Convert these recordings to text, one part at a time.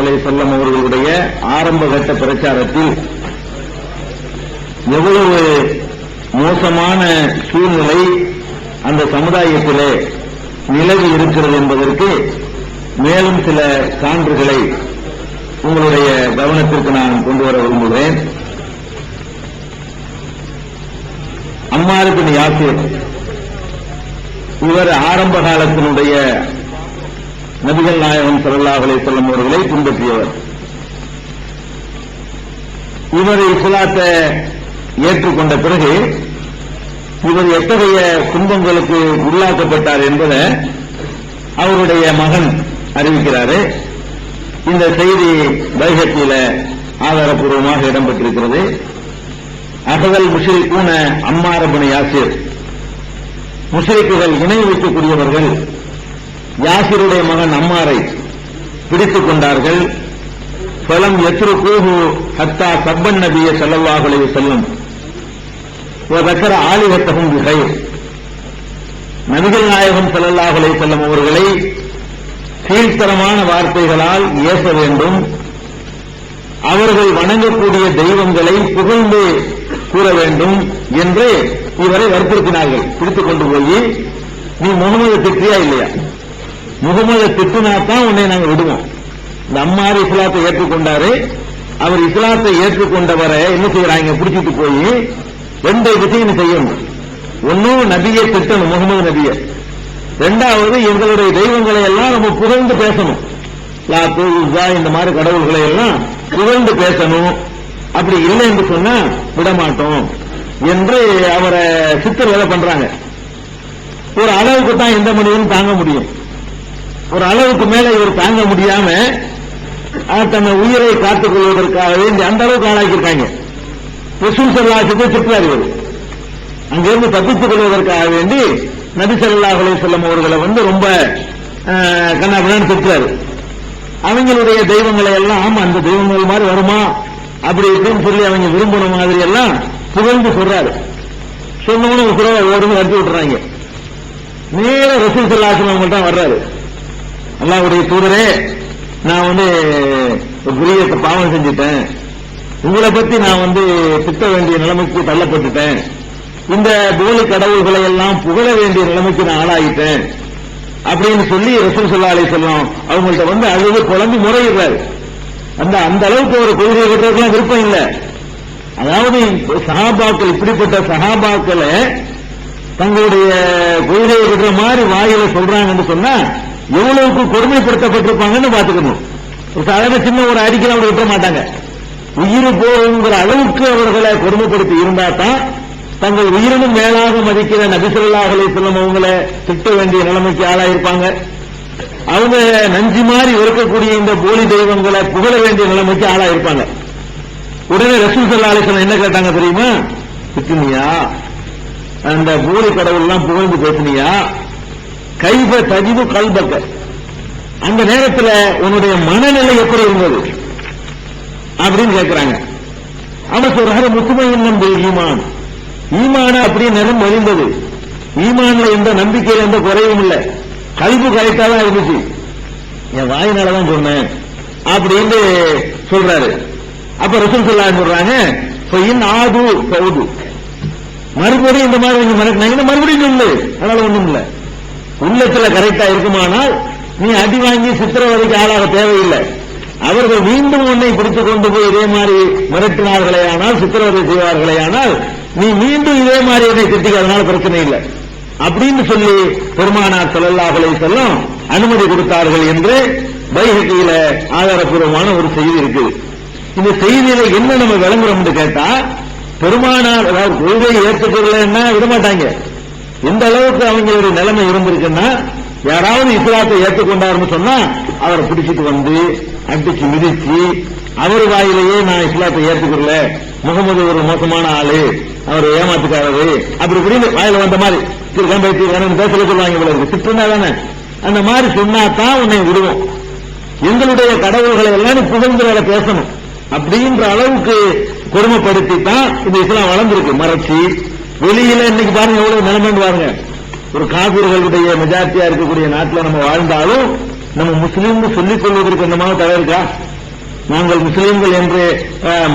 அலைஹி வஸல்லம் அவர்களுடைய ஆரம்ப கட்ட பிரச்சாரத்தில் எவ்வளவு மோசமான சூழ்நிலை அந்த சமுதாயத்திலே நிலவி இருக்கிறது என்பதற்கு மேலும் சில சான்றுகளை உங்களுடைய கவனத்திற்கு நான் கொண்டு வர விரும்புகிறேன். அம்மார் இப்னு யாசிர் இவர் ஆரம்ப காலத்தினுடைய நபிகள் நாயகம் ஸல்லல்லாஹு அலைஹி வஸல்லம் அவர்களை பின்பற்றியவர். இவர் இஸ்லாத்தை ஏற்றுக்கொண்ட பிறகு இவர் எத்தகைய துன்பங்களுக்கு உள்ளாக்கப்பட்டார் என்பதை அவருடைய மகன் அறிவிக்கிறாரு. இந்த செய்தி பைஹக்கியில ஆதாரப்பூர்வமாக இடம்பெற்றிருக்கிறது. அகதல் முஷ்ரிகூன அம்மார் இப்னு யாசிர், முஷ்ரிக்குகள் இணை வைக்கக்கூடியவர்கள் யாசிருடைய மகன் அம்மாரை பிடித்துக் கொண்டார்கள். ஃபலம் யத்ருகூஹு ஹத்தா சப்பன் நபிய ஸல்லல்லாஹு அலைஹி வஸல்லம் வ ذكر ஆலிஹத்தஹும் பிகைர். நபிகள் நாயகம் ஸல்லல்லாஹு அலைஹி வஸல்லம் அவர்களை கீழ்த்தரமான வார்த்தைகளால் ஏச வேண்டும், அவர்கள் வணங்கக்கூடிய தெய்வங்களை புகழ்ந்து கூற வேண்டும் என்று இவரை வற்புறுத்தினார்கள். பிடித்துக் கொண்டு போய், நீ முகமது திட்டியா இல்லையா, முகமது திட்டினாத்தான் உன்னை நாங்கள் விடுவோம். இந்த அம்மார் இஸ்லாத்தை ஏற்றுக்கொண்டாரு. அவர் இஸ்லாத்தை ஏற்றுக்கொண்டவரை என்ன செய்யறாங்க, பிடிச்சிட்டு போய் ரெண்டு விஷயம் செய்யணும். ஒன்னும் நபியை திட்டணும், முகமது நபியை. இரண்டாவது, எங்களுடைய தெய்வங்களை எல்லாம் நம்ம புகழ்ந்து பேசணும். லாத்து உஸ்ஸா இந்த மாதிரி கடவுள்களை எல்லாம் புகழ்ந்து பேசணும். அப்படி இல்லை என்று சொன்னா விடமாட்டோம் என்று அவரை சித்திரவதை பண்றாங்க. ஒரு அளவுக்கு தான் எந்த மனிதனும் தாங்க முடியும். ஒரு அளவுக்கு மேல இவர் தாங்க முடியாம தன்னை உயிரை காத்துக் கொள்வதற்காகவே அந்த அளவுக்கு ஆளாக்கியிருக்காங்க. ரசூல் ஸல்லல்லாஹு அலைஹி வஸல்லம் திட்டுறார். இவர் அங்கிருந்து தப்பித்துக் கொள்வதற்காக வேண்டி நபி ஸல்லல்லாஹு அலைஹி வஸல்லம் அவர்களை ரொம்ப கண்ணாபின்னு திட்டுறாரு. அவங்களுடைய தெய்வங்களை எல்லாம் அந்த தெய்வங்கள் மாதிரி வருமா அப்படி இப்படின்னு சொல்லி அவங்க விரும்பின மாதிரி எல்லாம் புகழ்ந்து சொல்றாரு. சொன்னவனு ஒரு குறவை ஓடுன்னு அடிச்சு விட்டுறாங்க. நேர ரசூல் ஸல்லல்லாஹு அலைஹி வஸல்லம் அவங்கள்ட்ட வர்றாரு. அல்லாஹ்வுடைய தூதரே, நான் ஒரு பெரிய பாவம் செஞ்சுட்டேன், உங்களை பத்தி நான் திட்ட வேண்டிய நிலைமைக்கு தள்ளப்பட்டுட்டேன், இந்த போலி கடவுள்களை எல்லாம் புகழ வேண்டிய நிலைமைக்கு நான் ஆளாகிட்டேன் அப்படின்னு சொல்லி ரசூல் ஸல்லல்லாஹு அலைஹி வஸல்லம் அவங்கள்ட்ட அழுது குழம்பி முறையிடுறாரு. அந்த அளவுக்கு ஒரு கொள்கை விடுறதுலாம் விருப்பம் இல்லை. அதாவது சஹாபாக்கள், இப்படிப்பட்ட சஹாபாக்களை தங்களுடைய கொள்கையை விடுற மாதிரி வாயில சொல்றாங்கன்னு சொன்னா எவ்வளவுக்கு கொடுமைப்படுத்தப்பட்டிருப்பாங்கன்னு பாத்துக்கணும். சாதாரண சின்ன ஒரு அடிக்கல அவங்க விட்ட மாட்டாங்க. உயிர் போகிற அளவுக்கு அவர்களை கொடுமைப்படுத்தி இருந்தா தான் தங்கள் உயிரினும் மேலாக மதிக்கிற நபி ஸல்லல்லாஹு அலைஹி வஸல்லம் அவங்களை திட்ட வேண்டிய நிலைமைக்கு ஆளாயிருப்பாங்க. அவங்க நஞ்சு மாதிரி இருக்கக்கூடிய இந்த போலி தெய்வங்களை புகழ வேண்டிய நிலைமைக்கு ஆளாயிருப்பாங்க. உடனே ரசூல் ஸல்லல்லாஹு அலைஹி வஸல்லம் என்ன கேட்டாங்க தெரியுமா, திட்டுனியா, அந்த போலி கடவுள் எல்லாம் புகழ்ந்து பேசுனியா, கைப தஜிது கல்பக்க, அந்த நேரத்தில் உன்னுடைய மனநிலை எப்படி இருந்தது அப்படின்னு கேட்கிறாங்க. அவன் சொல்றாரு, முத்துமையின்னம் ஈமான், ஈமான அப்படியே நிறம் மொழிந்தது, ஈமான்ல எந்த நம்பிக்கையில் எந்த குறையும் இல்லை, கல்பு கரெக்டா தான் இருந்துச்சு, என் வாயினாலதான் சொன்னேன் அப்படின்னு சொல்றாரு. அப்ப ரசூல் ஸல்லல்லாஹு அலைஹி சொல்றாங்க, ஆது சவுது, மறுபடியும் இந்த மாதிரி மறுபடியும் சொல்லு, அதனால ஒண்ணும் இல்லை, உள்ளத்துல கரெக்டா இருக்குமானால் நீ அடி வாங்கி சித்திரவதைக்கு ஆளாக தேவையில்லை. அவர்கள் மீண்டும் உன்னை பிடித்துக் கொண்டு போய் இதே மாதிரி மிரட்டினார்களே ஆனால், சித்திரவதை செய்வார்களே ஆனால், நீ மீண்டும் இதே மாதிரி என்னை திட்டிக்க, அதனால பிரச்சனை இல்லை அப்படின்னு சொல்லி பெருமானார் ஸல்லல்லாஹு அலைஹி வஸல்லம் அனுமதி கொடுத்தார்கள் என்று பைஹக்கியில ஆதாரப்பூர்வமான ஒரு செய்தி இருக்குது. இந்த செய்தியில என்ன நம்ம விளங்குறோம்னு கேட்டா, பெருமானார் அதாவது கொள்கையை ஏற்றுக்கொள்ளன்னா விடமாட்டாங்க. எந்த அளவுக்கு அவங்களுடைய நிலைமை இருந்திருக்குன்னா, யாராவது இஸ்லாத்தை ஏற்றுக்கொண்டாருன்னு சொன்னா அவரை பிடிச்சிட்டு அடிச்சு மிதிச்சு அவர் வாயிலேயே நான் இஸ்லாத்தை ஏற்றுக்கொள்ள, முகமது ஒரு மோசமான ஆளு, அவர் ஏமாத்துக்காரரு அப்படி இப்படின்னு வாயில வந்த மாதிரி பேச சொல்லுவாங்க. இவ்வளவு திட்டுனா தானே அந்த மாதிரி சொன்னாதான் உன்னை விடுவோம், எங்களுடைய கடவுள்களை எல்லாம் புகழ்ந்து வேலை பேசணும் அப்படின்ற அளவுக்கு கொடுமைப்படுத்தி தான் இந்த இஸ்லாம் வளர்ந்திருக்கு. மறைச்சி வெளியில இன்னைக்கு பாருங்க எவ்வளவு நிலைமை பாருங்க. ஒரு காபிர்களுடைய மெஜாரிட்டியா இருக்கக்கூடிய நாட்டில் நம்ம வாழ்ந்தாலும் நம்ம முஸ்லீம் சொல்லிக் கொள்வதற்கு என்னமாக தவிர இருக்கா? நாங்கள் முஸ்லீம்கள் என்று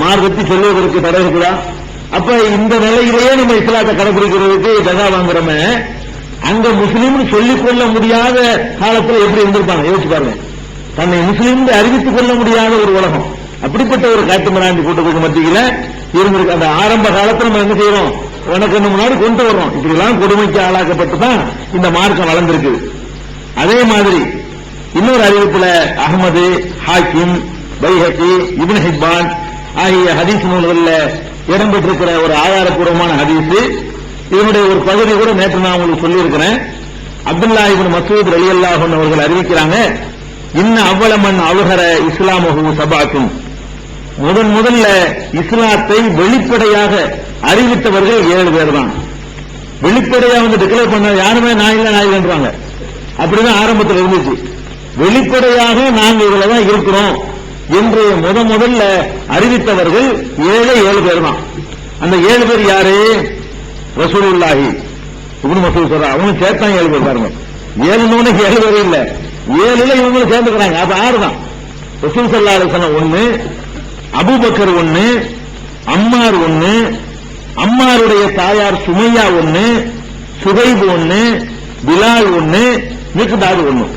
மார்க்கத்தை சொல்லுவதற்கு தடை இருக்குதா? அப்ப இந்த நிலையிலேயே நம்ம இஸ்லாத்தை கடைபிடிக்கிறதுக்கு ஜகா வாங்குறோமே, அங்க முஸ்லீம்னு சொல்லிக் கொள்ள முடியாத காலத்துல எப்படி இருந்திருப்பாங்க யோசிச்சு பாருங்க. தன்னை முஸ்லீம் அறிவித்துக் கொள்ள முடியாத ஒரு உலகம், அப்படிப்பட்ட ஒரு காட்டு மிராண்டி கூட்டத்துக்கு மத்தியில இருந்திருக்கு. அந்த ஆரம்ப காலத்துல நம்ம என்ன செய்யறோம், உனக்கு முன்னாடி கொண்டு வர்றோம். இப்படி எல்லாம் கொடுமைக்கு ஆளாக்கப்பட்டு தான் இந்த மார்க்கம் வளர்ந்திருக்கு. அதே மாதிரி இன்னொரு அறிவிப்புல அஹ்மது, ஹாக்கிம், பைஹகி, இப்னு ஹிப்பான் ஆகிய ஹதீஸ் நூல்களில் இடம்பெற்றிருக்கிற ஒரு ஆதாரப்பூர்வமான ஹதீஸ். இதனுடைய ஒரு பகுதி கூட நேற்று நான் உங்களுக்கு சொல்லியிருக்கிறேன். அப்துல்லா இப்னு மஸ்ஊத் ரலியல்லாஹு அன்ஹு அவர்கள் அறிவிக்கிறாங்க, இன்ன அவ்வளமன் அவுஹர இஸ்லாமுஹு சபாத்தும், முதல்ல இஸ்லாத்தை வெளிப்படையாக அறிவித்தவர்கள் 7 பேர் தான். வெளிப்படையாக வந்து டிக்ளேர் பண்ண யாருமே நான் இல்லைன்றாங்க. அப்படிதான் ஆரம்பத்தில் இருந்துச்சு. வெளிப்படையாக நாங்கள் இதுல தான் இருக்கிறோம் என்று முதல்ல அறிவித்தவர்கள் 7 பேர் தான். அந்த 7 பேர் யாரு? ரசூலுல்லாஹி, இப்னு மஸ்ஊத் சொல்றாங்க, அவங்க சேர்த்தான் 7 பேர். பாருங்க, 7 பேர் இல்ல, 7ல இவங்களும் சேர்ந்துக்கிறாங்க. அப்ப 6 தான். ரசூல் ஸல்லல்லாஹு அலைஹி வஸல்லம் 1, அபூபக்கர் 1, அம்மார் 1, அம்மாருடைய தாயார் சுமையா 1, சுகைப் 1, பிலால் 1, மிக்தாத் 1.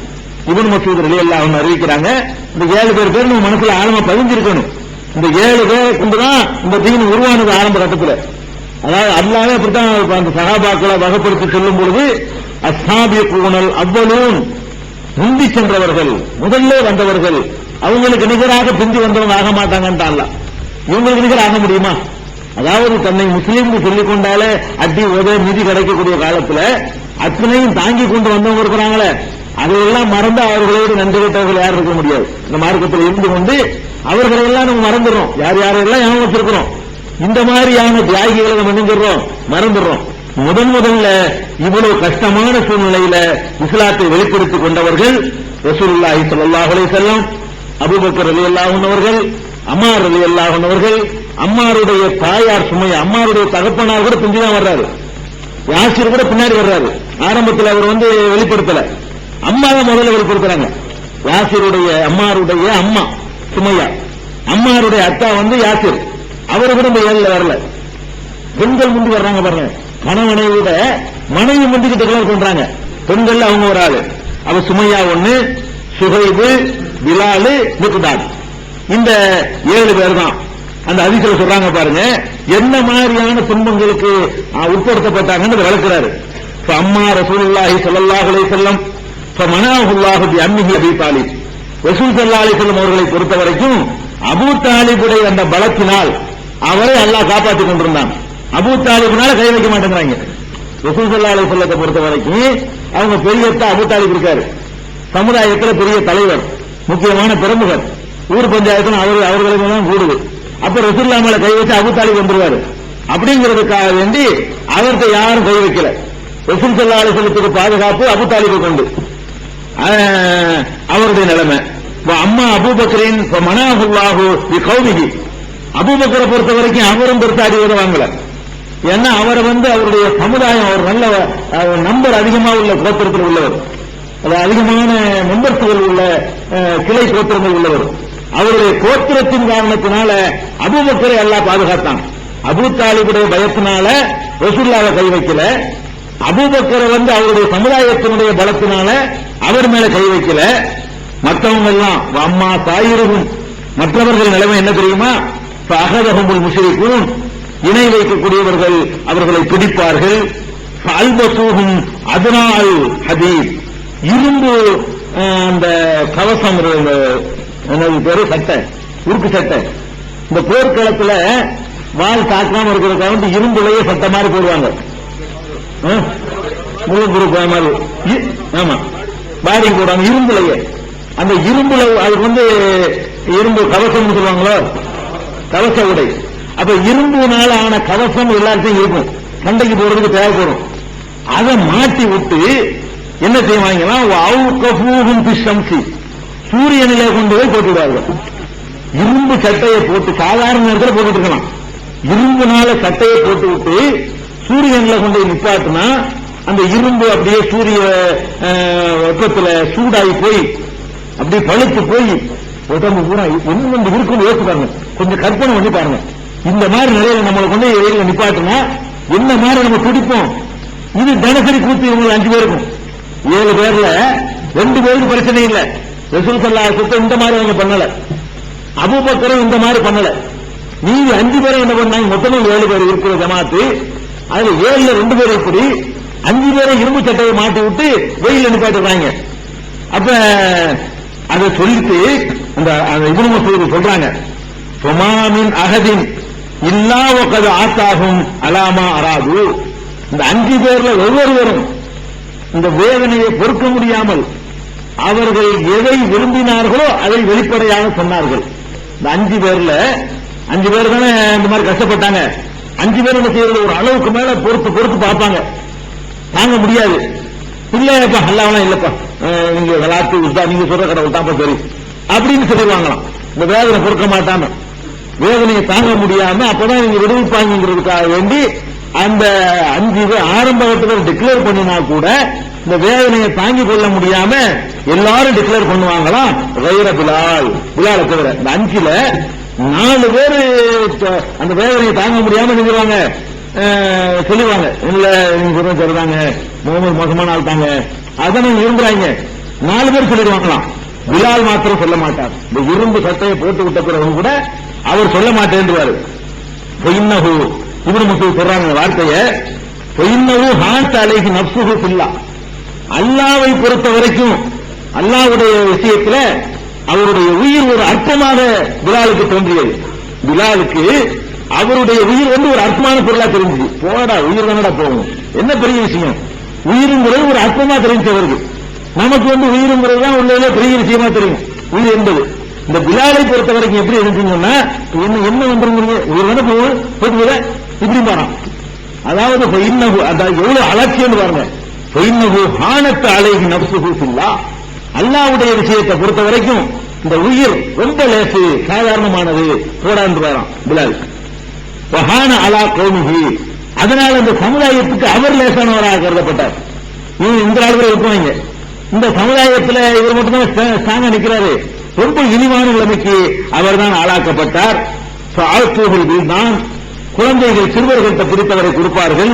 இப்னு மஸ்ஊத் ரலியல்லாஹு அன்ஹு அறிவிக்கிறாங்க, இந்த 7 பேர் நம்ம மனசுல ஆழமா பதிஞ்சிருக்கணும். இந்த 7 பேரை கொண்டுதான் இந்த தீன் உருவானது ஆரம்ப கட்டத்தில். அதாவது அல்லாஹ்வே அப்படித்தான் அந்த சஹாபாக்களை வகைப்படுத்தி சொல்லும் பொழுது, அஸ்ஸாபிகூனல் அவ்வலூன், முந்தி சென்றவர்கள், முதல்ல வந்தவர்கள், அவங்களுக்கு நிகராக பிந்தி வந்தவங்க ஆக மாட்டாங்கன்னு அல்லாஹ். இவங்களுக்கு நிகர் ஆக முடியுமா? அதாவது தன்னை முஸ்லீம் சொல்லிக் கொண்டாலே அடி உதவி நிதி கிடைக்கக்கூடிய காலத்துல அத்தனையும் தாங்கி கொண்டு வந்தவங்க இருக்கிறாங்களே, அதையெல்லாம் மறந்து அவர்களோடு நன்றி கட்டவர்கள் யாரும் இருக்க முடியாது. இந்த மார்க்கத்தில் இருந்து கொண்டு அவர்களை எல்லாம் நம்ம மறந்துடுறோம். யார் யாரெல்லாம் ஞாபகம் வச்சிருக்கிறோம், இந்த மாதிரியான தியாகிகளை நம்ம நினைஞ்சிடறோம், மறந்துடுறோம். முதல்ல இவ்வளவு கஷ்டமான சூழ்நிலையில இஸ்லாத்தை வெளிப்படுத்திக் கொண்டவர்கள் ரசூலுல்லாஹி ஸல்லல்லாஹு அலைஹி வஸல்லம், அபூபக்கர் ரலியல்லாஹு அன்ஹு அவர்கள், அம்மார் ரலியல்லாஹு அன்ஹு அவர்கள், அம்மாருடைய தாயார் சுமையா, அம்மாருடைய தகப்பனார் கூட பின்னாடி வர்றாரு, யாசிர் கூட பின்னாடி வர்றாரு. ஆரம்பத்தில் அவர் வந்து வெளிப்படுத்தல, அம்மா தான் முதல்ல வெளிப்படுத்துறாங்க. யாசிருடைய அம்மாருடைய அம்மா சுமையா, அம்மாருடைய அத்தா வந்து யாசிர், அவரை கூட இந்த 7ல வரல. பெண்கள் முந்தி வர்றாங்க பாருங்க, கணவனை விட மனைவி முந்திக்கிட்டு டிக்ளேர் பண்றாங்க. பெண்கள் அவங்க ஒரு ஆளு, அவ சுமையா 1, சுகைபு, பிலாலு, மிக்தாத், இந்த 7 பேர் தான். அந்த ஹதீஸ்ல சொல்றாங்க பாருங்க, என்ன மாதிரியான துன்பங்களுக்கு உட்படுத்தப்பட்டாங்கன்னு விளக்குறாரு. அம்மா ரசூலுல்லாஹி ஸல்லல்லாஹு அலைஹி வஸல்லம் ஃபமனாஹுல்லாஹு பி அம்மிஹி அபீ தாலிப், ரசூல் ஸல்லல்லாஹு அலைஹி வஸல்லம் அவர்களை பொறுத்த வரைக்கும் அபூ தாலிபுடைய அந்த பலத்தினால் அவரை அல்லாஹ் காப்பாற்றிக் கொண்டிருந்தான். அபூ தாலிப்னால கை வைக்க மாட்டேங்கிறாங்க. ரசூல் ஸல்லல்லாஹு அலைஹி வஸல்லத்தை பொறுத்த வரைக்கும் அவங்க பெரியத்தா அபூ தாலிப் இருக்காரு, சமுதாயத்தில் பெரிய தலைவர், முக்கியமான பிரமுகர், ஊர் பஞ்சாயத்துல அவர்களுக்கு தான் கூடுது. அப்ப ரசூலுல்லாஹ் மேல கை வச்சு அபூ தாலிப் வந்துருவாரு. அப்படிங்கிறதுக்காக வேண்டி அவர்கிட்ட யாரும் கை வைக்கல. ரசூல் ஸல்லல்லாஹு அலைஹி வஸல்லத்துக்கு பாதுகாப்பு அபூ தாலிபை கொண்டு அவருடைய நிலைமை. அம்மா அபூபக்கரின் மனாஹுல்லாஹு பி கௌமிஹி, அபூபக்கரை பொறுத்த வரைக்கும் அவரும் பெருசாடி வாங்கல. ஏன்னா அவரை வந்து அவருடைய சமுதாயம், அவர் நல்ல நம்பர் அதிகமாக உள்ள கோத்திரத்தில் உள்ளவர், அது அதிகமான மெம்பர்ஸ்கள் உள்ள கிளை கோத்திரங்கள் உள்ளவர். அவருடைய கோத்திரத்தின் காரணத்தினால அபூபக்கரை அல்லாஹ் பாதுகாத்தான். அபூ தாலிபுடைய பயத்தினால ரசூலுல்லாஹ்வை கை வைக்கல. அபூபக்கரை வந்து அவருடைய சமுதாயத்தினுடைய பலத்தினால அவர் மேல கை வைக்கல. மற்றவங்க எல்லாம் அம்மா தாயிரும், மற்றவர்கள் நிலைமை என்ன தெரியுமா? அகதஹுமுல் முஷ்ரிகூன், இணை வைக்கக்கூடியவர்கள் அவர்களை பிடிப்பார்கள். அல்பசூஹும் அத்னால் ஹதீத், இரும்பு அந்த கவசம், என்னது பேரு, சட்டை, உருக்கு சட்டை. இந்த போர்க்களத்துல வால் தாக்காம இருக்கிறதுக்காக இரும்புலையே சட்டை மாதிரி போடுவாங்க, முழுங்குறுப்பு மாதிரி. ஆமா, பாடி போடுவாங்க இரும்புலையே. அந்த இரும்புல அதுக்கு வந்து இரும்பு கவசம் சொல்லுவாங்களோ, கவச உடை. அப்ப இரும்புனால ஆன கவசம் எல்லாத்தையும் இருக்கும், சண்டைக்கு போறதுக்கு தேவைப்படும். அதை மாட்டி விட்டு என்ன செய்வாங்கன்னா, சூரியனிலே கொண்டு போய் போட்டுவிடுவார்கள். இரும்பு சட்டையை போட்டு சாதாரண நேரத்தில் போட்டுட்டு இருக்கலாம், இரும்புனால சட்டையை போட்டு விட்டு சூரியன்ல கொண்டு போய் நிப்பாட்டுனா அந்த இரும்பு அப்படியே சூரிய வெப்பத்தில் சூடாகி போய் அப்படியே பழுத்து போய் உடம்பு பூரா ஒண்ணு இருக்குன்னு யோசிச்சு பாருங்க, கொஞ்சம் கற்பனை பண்ணி பாருங்க. இந்த மாதிரி நிலையில நம்மளை கொண்டு வெளியில நிப்பாட்டுனா என்ன மாதிரி நம்ம துடிப்போம். இது தினசரி கூத்து இவங்களுக்கு 5 பேருக்கும். 7 பேர்ல 2 பேருக்கு பிரச்சனை இல்லை. ரசூல் ஸல்லல்லாஹு அலைஹி வஸல்லம் இந்த மாதிரி அவங்க பண்ணல, அபூபக்கரும் இந்த மாதிரி பண்ணல. நீங்க 5 பேரும் என்ன பண்ணாங்க, மொத்தமும் 7 பேர் இருக்கிற ஜமாத்து. அதுல 7ல 2 பேர் இப்படி 5 பேரை இரும்பு சட்டையை மாட்டி விட்டு வெயில நிப்பாட்டுறாங்க. அப்ப அதை சொல்லிட்டு அந்த இப்னு மஸ்ஊத் சொல்றாங்க, சுமாமின் அஹதின் இல்லா வகத் ஆத்தாகும் அலாமா அராது. இந்த 5 பேர்ல ஒவ்வொருவரும் இந்த வேதனையை பொறுக்க முடியாமல் அவர்கள் எதை விரும்பினார்களோ அதை வெளிப்படையாக சொன்னார்கள். இந்த 5 பேர்ல 5 பேர் தானே இந்த மாதிரி கஷ்டப்பட்டாங்க. 5 பேர் என்ன செய்யறது, ஒரு அளவுக்கு மேல பொறுத்து பார்ப்பாங்க, தாங்க முடியாது. இல்லப்பா அல்லாஹ்லாம் இல்லப்பா, நீங்க விளாட்டு விட்டா நீங்க சொல்ற கடவுள் தான்ப்பா சரி அப்படின்னு சொல்லிடுவாங்களாம். இந்த வேதனை பொறுக்க மாட்டாம, வேதனையை தாங்க முடியாம அப்பதான் நீங்க விடுவிப்பாங்கிறதுக்காக வேண்டி அந்த 5 பேர் ஆரம்ப கட்டத்தில் டிக்ளேர் பண்ணினா கூட இந்த வேதனையை தாங்கிக் கொள்ள முடியாம எல்லாரும் டிக்ளேர் பண்ணுவாங்களாம், கைர பிலாலை தவிர. இந்த 5ல 4 பேர் அந்த வேதனையை தாங்க முடியாம நினைவாங்க, சொல்லுவாங்க, இல்ல நீங்க சொல்ற சொல்றாங்க முகமது மோசமான ஆள் தாங்க, அதான் நீங்க விரும்புறாங்க. 4 பேர் சொல்லிடுவாங்களாம். பிலால் மாத்திரம் சொல்ல மாட்டார். இந்த இரும்பு சட்டையை போட்டு விட்ட பிறகு கூட அவர் சொல்ல மாட்டேன்றாரு. பொய்னஹு இப்னு மஸ்ஊத் சொல்றாங்க வார்த்தைய, பொய்னஹு ஹாத் அலைஹி நஃப்ஸுஹு ஃபில்லாஹ். அல்லாஹ்வை பொறுத்த வரைக்கும் அல்லாஹ்வுடைய விஷயத்துல அவருடைய உயிர் ஒரு அர்த்தமாக பிலாலுக்கு தோன்றியது. பிலாலுக்கு அவருடைய உயிர் ஒரு அர்த்தமான பொருளா தெரிஞ்சு, போடா உயிர் தானடா போகும், என்ன பெரிய விஷயம், உயிருங்கிறது ஒரு அர்த்தமா தெரிஞ்சவருக்கு. நமக்கு உயிருங்கிறது தான் உள்ள பெரிய விஷயமா தெரியும் உயிர் என்பது. இந்த பிலாலை பொறுத்த வரைக்கும் எப்படி இருந்துச்சுன்னா என்ன வந்துருங்க, உயிர் தானே போகுது இப்படி பாரான். அதாவது எவ்வளவு அலட்சியம் பாருங்க. ஹானத்து அலைஹி நஃப்ஸுஹு ஃபில்லாஹ். அல்லாஹ்வுடைய விஷயத்தை பொறுத்த வரைக்கும் இந்த உயிர் ரொம்ப லேசு, சாதாரணமானது, போடான்னு வரான் பிலால். வஹான அலா கௌமிஹி. அதனால இந்த சமுதாயத்துக்கு அவர் லேசானவராக கருதப்பட்டார். இந்த ஆளுகளை இருப்பாங்க, இந்த சமுதாயத்தில் இவர் மட்டும்தான் ஸ்ட்ராங்கா நிற்கிறாரு. ரொம்ப இழிவான நிலைமைக்கு அவர் தான் ஆளாக்கப்பட்டார். தான் குழந்தைகள் சிறுவர்கள்ட்ட பிடித்தவரை கொடுப்பார்கள்.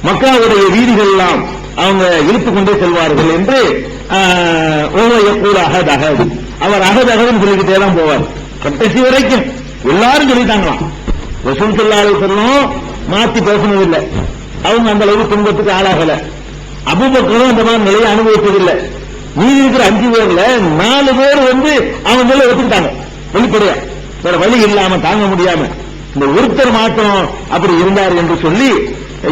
மக்காவுடைய வீதிகள் எல்லாம் அவங்க இழுத்துக் கொண்டே செல்வார்கள் என்று அவர் அகதகன்னு சொல்லிக்கிட்டே தான் போவார். கடைசி வரைக்கும் எல்லாரும் சொல்லிட்டாங்களாம். ரசூல் ஸல்லல்லாஹு அலைஹி வஸல்லம் மாத்தி பேசினதில்லை, அவங்க அந்த அளவுக்கு துன்பத்துக்கு ஆளாகல. அபூபக்கரும் அந்த மாதிரி நிலையை அனுபவித்ததில்லை. மீதி இருக்கிற 5 பேர்ல 4 பேர் அவங்க மேல ஒத்துக்கிட்டாங்க வெளிப்படையா, வேற வழி இல்லாம தாங்க முடியாம. இந்த ஒருத்தர் மாற்றம் அப்படி இருந்தார் என்று சொல்லி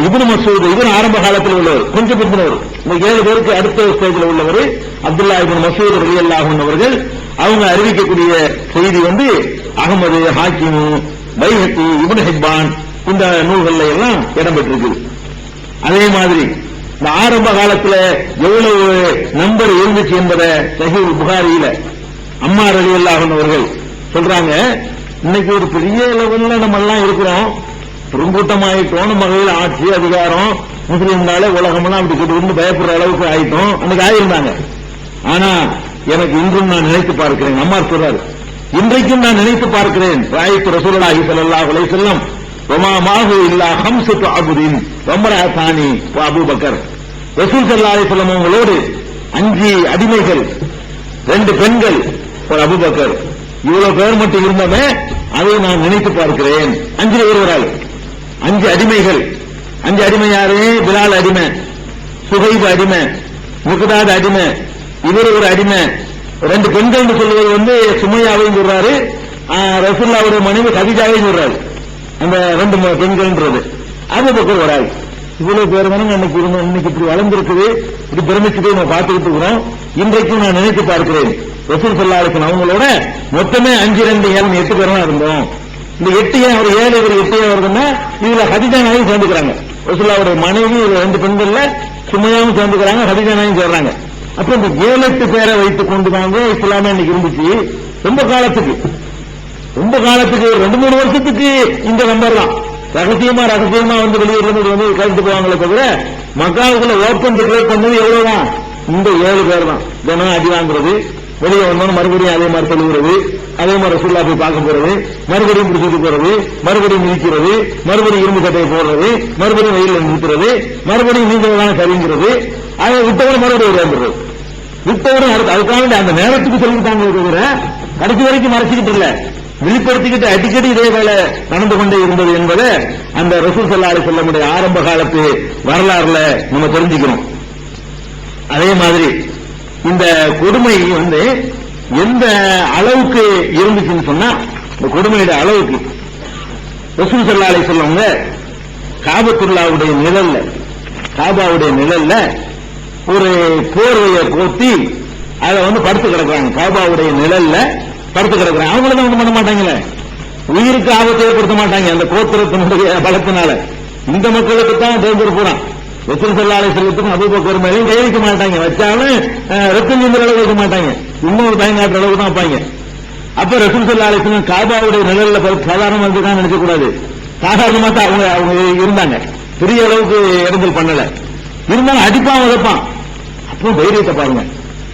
இப்னு மஸ்ஊத் இவர் ஆரம்ப காலத்தில் உள்ளவர், கொஞ்சம் பின்னவர். இந்த 7 பேருக்கு அடுத்த ஸ்டேஜில் உள்ளவர் அப்துல்லா இப்னு மஸ்ஊத் ரலியல்லாஹு அன்ஹு அவர்கள். அவங்க அறிவிக்கக்கூடிய செய்தி அகமது, ஹாக்கிம், பைஹகி, இப்னு ஹிப்பான் இந்த நூல்கள்ல எல்லாம் இடம்பெற்றிருக்கு. அதே மாதிரி இந்த ஆரம்ப காலத்தில் எவ்வளவு நம்பர் இருந்துச்சு என்பதை சஹீஹ் புகாரியில அம்மார் ரலியல்லாஹு அன்ஹு அவர்கள் சொல்றாங்க. இன்னைக்கு ஒரு பெரிய லெவல்ல நம்ம எல்லாம் இருக்கிறோம், பெருங்கூட்டமாயிட்டோம், வகையில் ஆட்சி அதிகாரம் முஸ்லீம்னால உலகமெல்லாம் அப்படி கிட்ட பயப்படுற அளவுக்கு ஆயிட்டோம். அன்னைக்கு ஆயிருந்தாங்க. ஆனா எனக்கு இன்றும் நான் நினைத்து பார்க்கிறேன், அம்மார் சொல்றாரு, இன்றைக்கும் நான் நினைத்து பார்க்கிறேன், ராயித்து ரசூலுல்லாஹி ஸல்லல்லாஹு அலைஹி வஸல்லம் வமா மாஹு இல்லா ஹம்ஸத்து அபுதின் வம்ரஅதானி வ அபூபக்கர். ரசூல் ஸல்லல்லாஹு அலைஹி வஸல்லம் அவங்களோடு 5 அடிமைகள், 2 பெண்கள், ஒரு அபூபக்கர், இவ்வளவு பேர் மட்டும் இருந்தமே அதை நான் நினைத்து பார்க்கிறேன். 5 ஒருவரால் 5 அடிமைகள். 5 அடிமை யாரு? பிலால் அடிமை, சுஹைப் அடிமை, முக்தாத் அடிமை, இவர் ஒரு அடிமை, 2 பெண்கள் சொல்வது சுமையாவையும் சொல்றாரு, ரசூலுல்லாஹ்வுடைய மனைவி கதீஜாவையும் சொல்றாரு. அந்த 2 பெண்கள்ன்றது அபூபக்கர் ஒரு ஆள். இவ்வளவு பேர் இன்னைக்கு இப்படி வளர்ந்திருக்குது, இப்படி பிரமிச்சுட்டு நம்ம பார்த்துக்கிட்டு இருக்கிறோம். இன்றைக்கும் நான் நினைத்து பார்க்கிறேன், ரசூல் ஸல்லல்லாஹு அலைஹி வஸல்லம் அவங்களோட மொத்தமே 5, 2, 7, 8 பேரும் இருந்தோம். இந்த 8 அவர் 7 இவர் 8 வருதுன்னா இதுல ஹதீஜா நாயும் சேர்ந்துக்கிறாங்க. ரசூலுல்லாஹ்வுடைய மனைவி 2 பெண்கள்ல சுமையாவும் சேர்ந்துக்கிறாங்க, ஹதீஜா நாயும் சேர்றாங்க. அப்ப இந்த 7, 8 பேரை வைத்துக் கொண்டுதாங்க இஸ்லாமே இன்னைக்கு இருந்துச்சு. ரொம்ப காலத்துக்கு 2-3 வருஷத்துக்கு இந்த நம்பர் தான் ரகசியமா வெளியிடுறது கழித்து போவாங்களே தவிர மக்காவுக்குள்ள ஓப்பன் டிக்ளேர் பண்ணது எவ்வளவுதான் இந்த 7 பேர் தான் தினம் அடி வாங்குறது, வெளியே வந்தோம் மறுபடியும் அதே மாதிரி தொழுகிறது, அதே மாதிரி ரசூலுல்லாஹ் போய் பார்க்க போறது, மறுபடியும் பிடிச்சிட்டு போறது, மறுபடியும் மிதிக்கிறது, மறுபடியும் இரும்பு சட்டையை போடுறது, மறுபடியும் வெயிலில் நிறுத்துறது, மறுபடியும் நீங்க சரிங்கிறது, அதை விட்டவரை மறுபடியும் வந்துடுறது. விட்டவரும் அதுக்காக அந்த நேரத்துக்கு சொல்லிட்டாங்க தவிர கடைசி வரைக்கும் மறைச்சிக்கிட்டு இல்ல, வெளிப்படுத்திக்கிட்டு அடிக்கடி இதே வேலை நடந்து கொண்டே இருந்தது என்பதை அந்த ரசூல் ஸல்லல்லாஹு அலைஹி வஸல்லம் ஆரம்ப காலத்து வரலாறுல நம்ம தெரிஞ்சுக்கிறோம். அதே மாதிரி இந்த கொடுமை எந்த அளவுக்கு இருந்துச்சுன்னு சொன்னா, இந்த கொடுமையோட அளவுக்கு ரசூல் ஸல்லல்லாஹு அலைஹி வஸல்லம் காபத்துல்லாஹ்வுடைய நிழல்ல, காபாவுடைய நிழல்ல ஒரு போர்வையை போத்தி அதை படுத்து கிடக்குறாங்க. காபாவுடைய நிழல்ல படுத்து கிடக்குறாங்க. அவங்களதான் ஒண்ணும் பண்ண மாட்டாங்களே, உயிருக்கு ஆபத்தை ஏற்படுத்த மாட்டாங்க அந்த கோத்திரத்தினுடைய பலத்தினால. இந்த மக்களுக்கு தான் டேஞ்சர் போறான். ரசூல் ஸல்லல்லாஹு அலைஹி வஸல்லத்துக்கும் அபூபக்கர் மேலையும் கை வைக்க மாட்டாங்க, வச்சாலும் ரத்தம் நீந்துற அளவு வைக்க மாட்டாங்க, இன்னொரு பயங்காட்டுற அளவுக்கு தான் வைப்பாங்க. அப்ப ரசூல் ஸல்லல்லாஹு அலைஹி வஸல்லம் காபாவுடைய நிழல்ல சாதாரணமா இருந்துதான் நினைக்க கூடாது. சாதாரணமா தான் அவங்க இருந்தாங்க, பெரிய அளவுக்கு இடங்கள் பண்ணல. இருந்தாலும் அடிப்பான் உதைப்பான். அப்போ தைரியத்தை பாருங்க,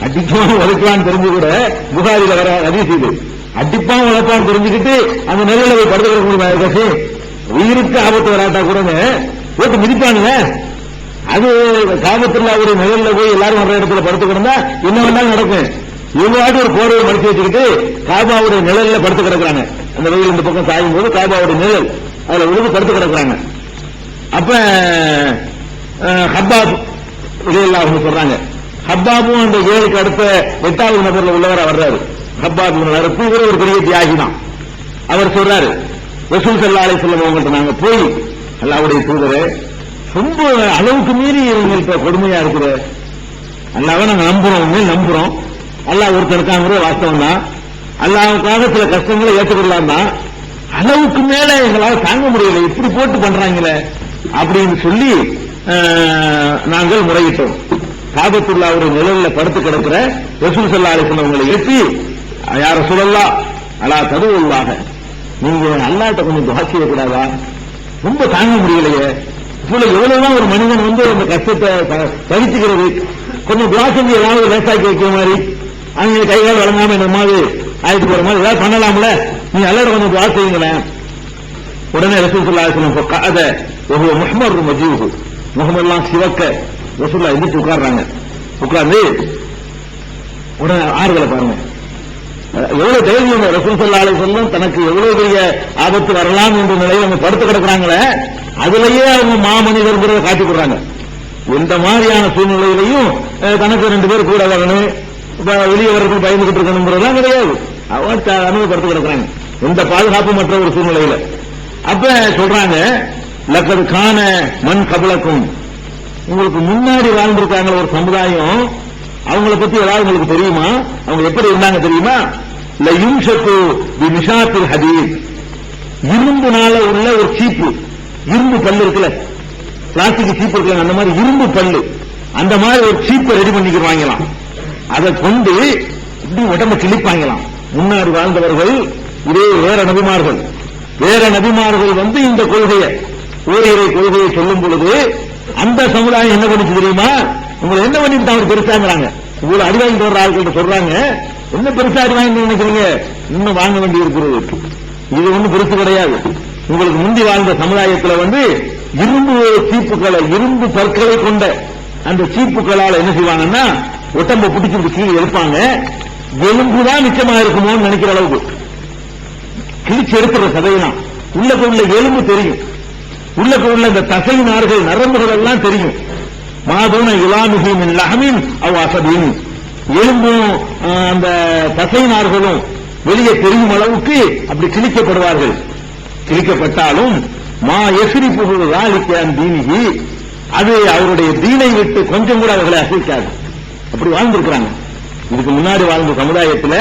அடிப்பான் உதைப்பான்னு தெரிஞ்சு கூட புகாரில வர ஹதீஸ் இது. அடிப்பான் உழைப்பான்னு தெரிஞ்சுக்கிட்டு அந்த நிழல்ல போய் படுத்துக்கிற முடியுமா? உயிருக்கு ஆபத்து வராட்டா கூட போட்டு மிதிப்பானுங்க. அது காபத்துல்லாஹ்வுடைய நிழல்ல போய் எல்லாரும் வர்ற இடத்துல படுத்து கிடந்தா என்ன வேணாலும் நடக்கும். இவங்களாட்டு ஒரு போர்வை மடிச்சு வச்சுக்கிட்டு காபாவுடைய நிழல்ல படுத்து கிடக்குறாங்க. அந்த வெயில் இந்த பக்கம் சாயும் போது காபாவுடைய நிழல் அதுல விழுந்து படுத்து கிடக்குறாங்க. அப்ப ஹப்பாப் ரலியல்லாஹு சொல்றாங்க, ஹப்பாபும் அந்த 7க்கு அடுத்த 8வது நபர்ல உள்ளவரா வர்றாரு. ஹப்பாப் இவர் ஒரு பெரிய தியாகி தான். அவர் சொல்றாரு, ரசூல் ஸல்லல்லாஹு அலைஹி வஸல்லம் அவங்கள்ட்ட நாங்க போய் அல்லாஹ்வுடைய தூதரே, ரொம்ப அளவுக்கு மீறி இவங்கள்ட்ட கொடுமையா இருக்குது, அல்லாஹ்வை நாங்க நம்புறோம், அல்லாஹ் ஒருத்தர் இருக்காங்கிற வாஸ்தவம் தான், அல்லாஹ்வுக்காக சில கஷ்டங்களை ஏற்றுக்கொள்ளலாம் தான், அளவுக்கு மேல எங்களால தாங்க முடியல, இப்படி போட்டு பண்றாங்களே அப்படின்னு சொல்லி நாங்கள் முறையிட்டோம். காபத்துல்லாஹ்வுடைய நிழல்ல படுத்து கிடக்கிற ரசூல் ஸல்லல்லாஹு அலைஹி வஸல்லம் அவங்களை எழுப்பி, யா ரசூலல்லாஹ் அலா ததுல்லாஹ், நீங்க அல்லாஹ்ட்ட கொஞ்சம் துஆ செய்யக்கூடாதா? ரொம்ப தாங்க முடியலையே, எவ்வளவுதான் ஒரு மனிதன் அந்த கஷ்டத்தை சகிச்சுக்கிறது, கொஞ்சம் துஆ செஞ்சு ஏதாவது லேசாக்கி வைக்கிற மாதிரி, அவங்க கைகால் வழங்காம இந்த மாதிரி ஆயிட்டு போற மாதிரி ஏதாவது பண்ணலாம்ல, நீ அல்லாஹ்ட்ட கொஞ்சம் துஆ செய்யுங்களேன். உடனே ரசூல் ஸல்லல்லாஹு அலைஹி வஸல்லம் ஃபகஅத வஹுவ முஹ்மர் மஜூஹ், முகமெல்லாம் சிவக்க ரசூலுல்லாஹ் எந்திரிச்சு உட்கார்றாங்க. உட்கார்ந்து உடனே ஆறுகளை பாருங்க, எவ்வளவு தைரியம். ரசூல் ஸல்லல்லாஹு அலைஹி வஸல்லம் தனக்கு எவ்வளவு பெரிய ஆபத்து வரலாம் என்ற நிலையில் அவங்க படுத்து கிடக்குறாங்களே, அதுலயே அவங்க மாமனிதர்கிறத காட்டி கொடுறாங்க. எந்த மாதிரியான சூழ்நிலையிலையும் தனக்கு 2 பேர் கூட வரணும், வெளியே வர்றதுக்கு பயந்துகிட்டு இருக்கணும்ன்றதுலாம் கிடையாது. அவங்க அனுபவப்படுத்தி கிடக்குறாங்க எந்த பாதுகாப்பும் மற்ற ஒரு சூழ்நிலையில. அப்ப சொல்றாங்க, லக்கது கான மண் கபலக்கும், உங்களுக்கு முன்னாடி வாழ்ந்திருக்காங்க ஒரு சமுதாயம், அவங்கள பத்தி ஏதாவது உங்களுக்கு தெரியுமா? அவங்க எப்படி இருந்தாங்க தெரியுமா? லயும்ஷத்து பிமிஷாத்தில் ஹதீத், இரும்புனால உள்ள ஒரு சீப்பு, இரும்பு பல்லு இருக்குல்ல, பிளாஸ்டிக் சீப்பு இருக்குல்ல, அந்த மாதிரி இரும்பு பல்லு, அந்த மாதிரி ஒரு சீப்பை ரெடி பண்ணிக்கிறாங்களாம். அதை கொண்டு இப்படி உடம்ப கிழிப்பாங்களாம். முன்னாடி வாழ்ந்தவர்கள் இதே வேற நபிமார்கள் இந்த கொள்கையை, ஓரிரை கொள்கையை சொல்லும் பொழுது அந்த சமுதாயம் என்ன பண்ணிச்சு தெரியுமா? உங்களை என்ன பண்ணிட்டு அவங்க பெருசாங்கிறாங்க, உங்களை அடி வாங்கிட்டு வர்ற ஆட்கள்கிட்ட சொல்றாங்க, என்ன பெருசா அடி வாங்கி நினைக்கிறீங்க, இன்னும் வாங்க வேண்டி இருக்கிறது, இது ஒன்றும் பெருசு கிடையாது. உங்களுக்கு முந்தி வாழ்ந்த சமுதாயத்தில் இரும்பு சீப்புகளை, இரும்பு பற்களை கொண்ட அந்த சீப்புகளால் என்ன செய்வாங்கன்னா ஒட்டம்ப பிடிச்சி கீழே எடுப்பாங்க, எலும்புதான் மிச்சமா இருக்குமோன்னு நினைக்கிற அளவுக்கு கிழிச்சு எடுக்கிற சதையெல்லாம், உள்ள எலும்பு தெரியும், உள்ள இந்த தசை நார்கள் நரம்புகள் எல்லாம் தெரியும். மாதூன இலாமின் லஹமின் அவ் அசபின், எலும்பும் அந்த தசை நார்களும் வெளியே தெரியும் அளவுக்கு அப்படி கிழிக்கப்படுவார்கள். கிழிக்கப்பட்டாலும் மா எசிரி புகழ் ராலிக்கான் தீனிகி, அது அவருடைய தீனை விட்டு கொஞ்சம் கூட அவர்களை அசைக்காது. அப்படி வாழ்ந்திருக்கிறாங்க. இதுக்கு முன்னாடி வாழ்ந்த சமுதாயத்தில்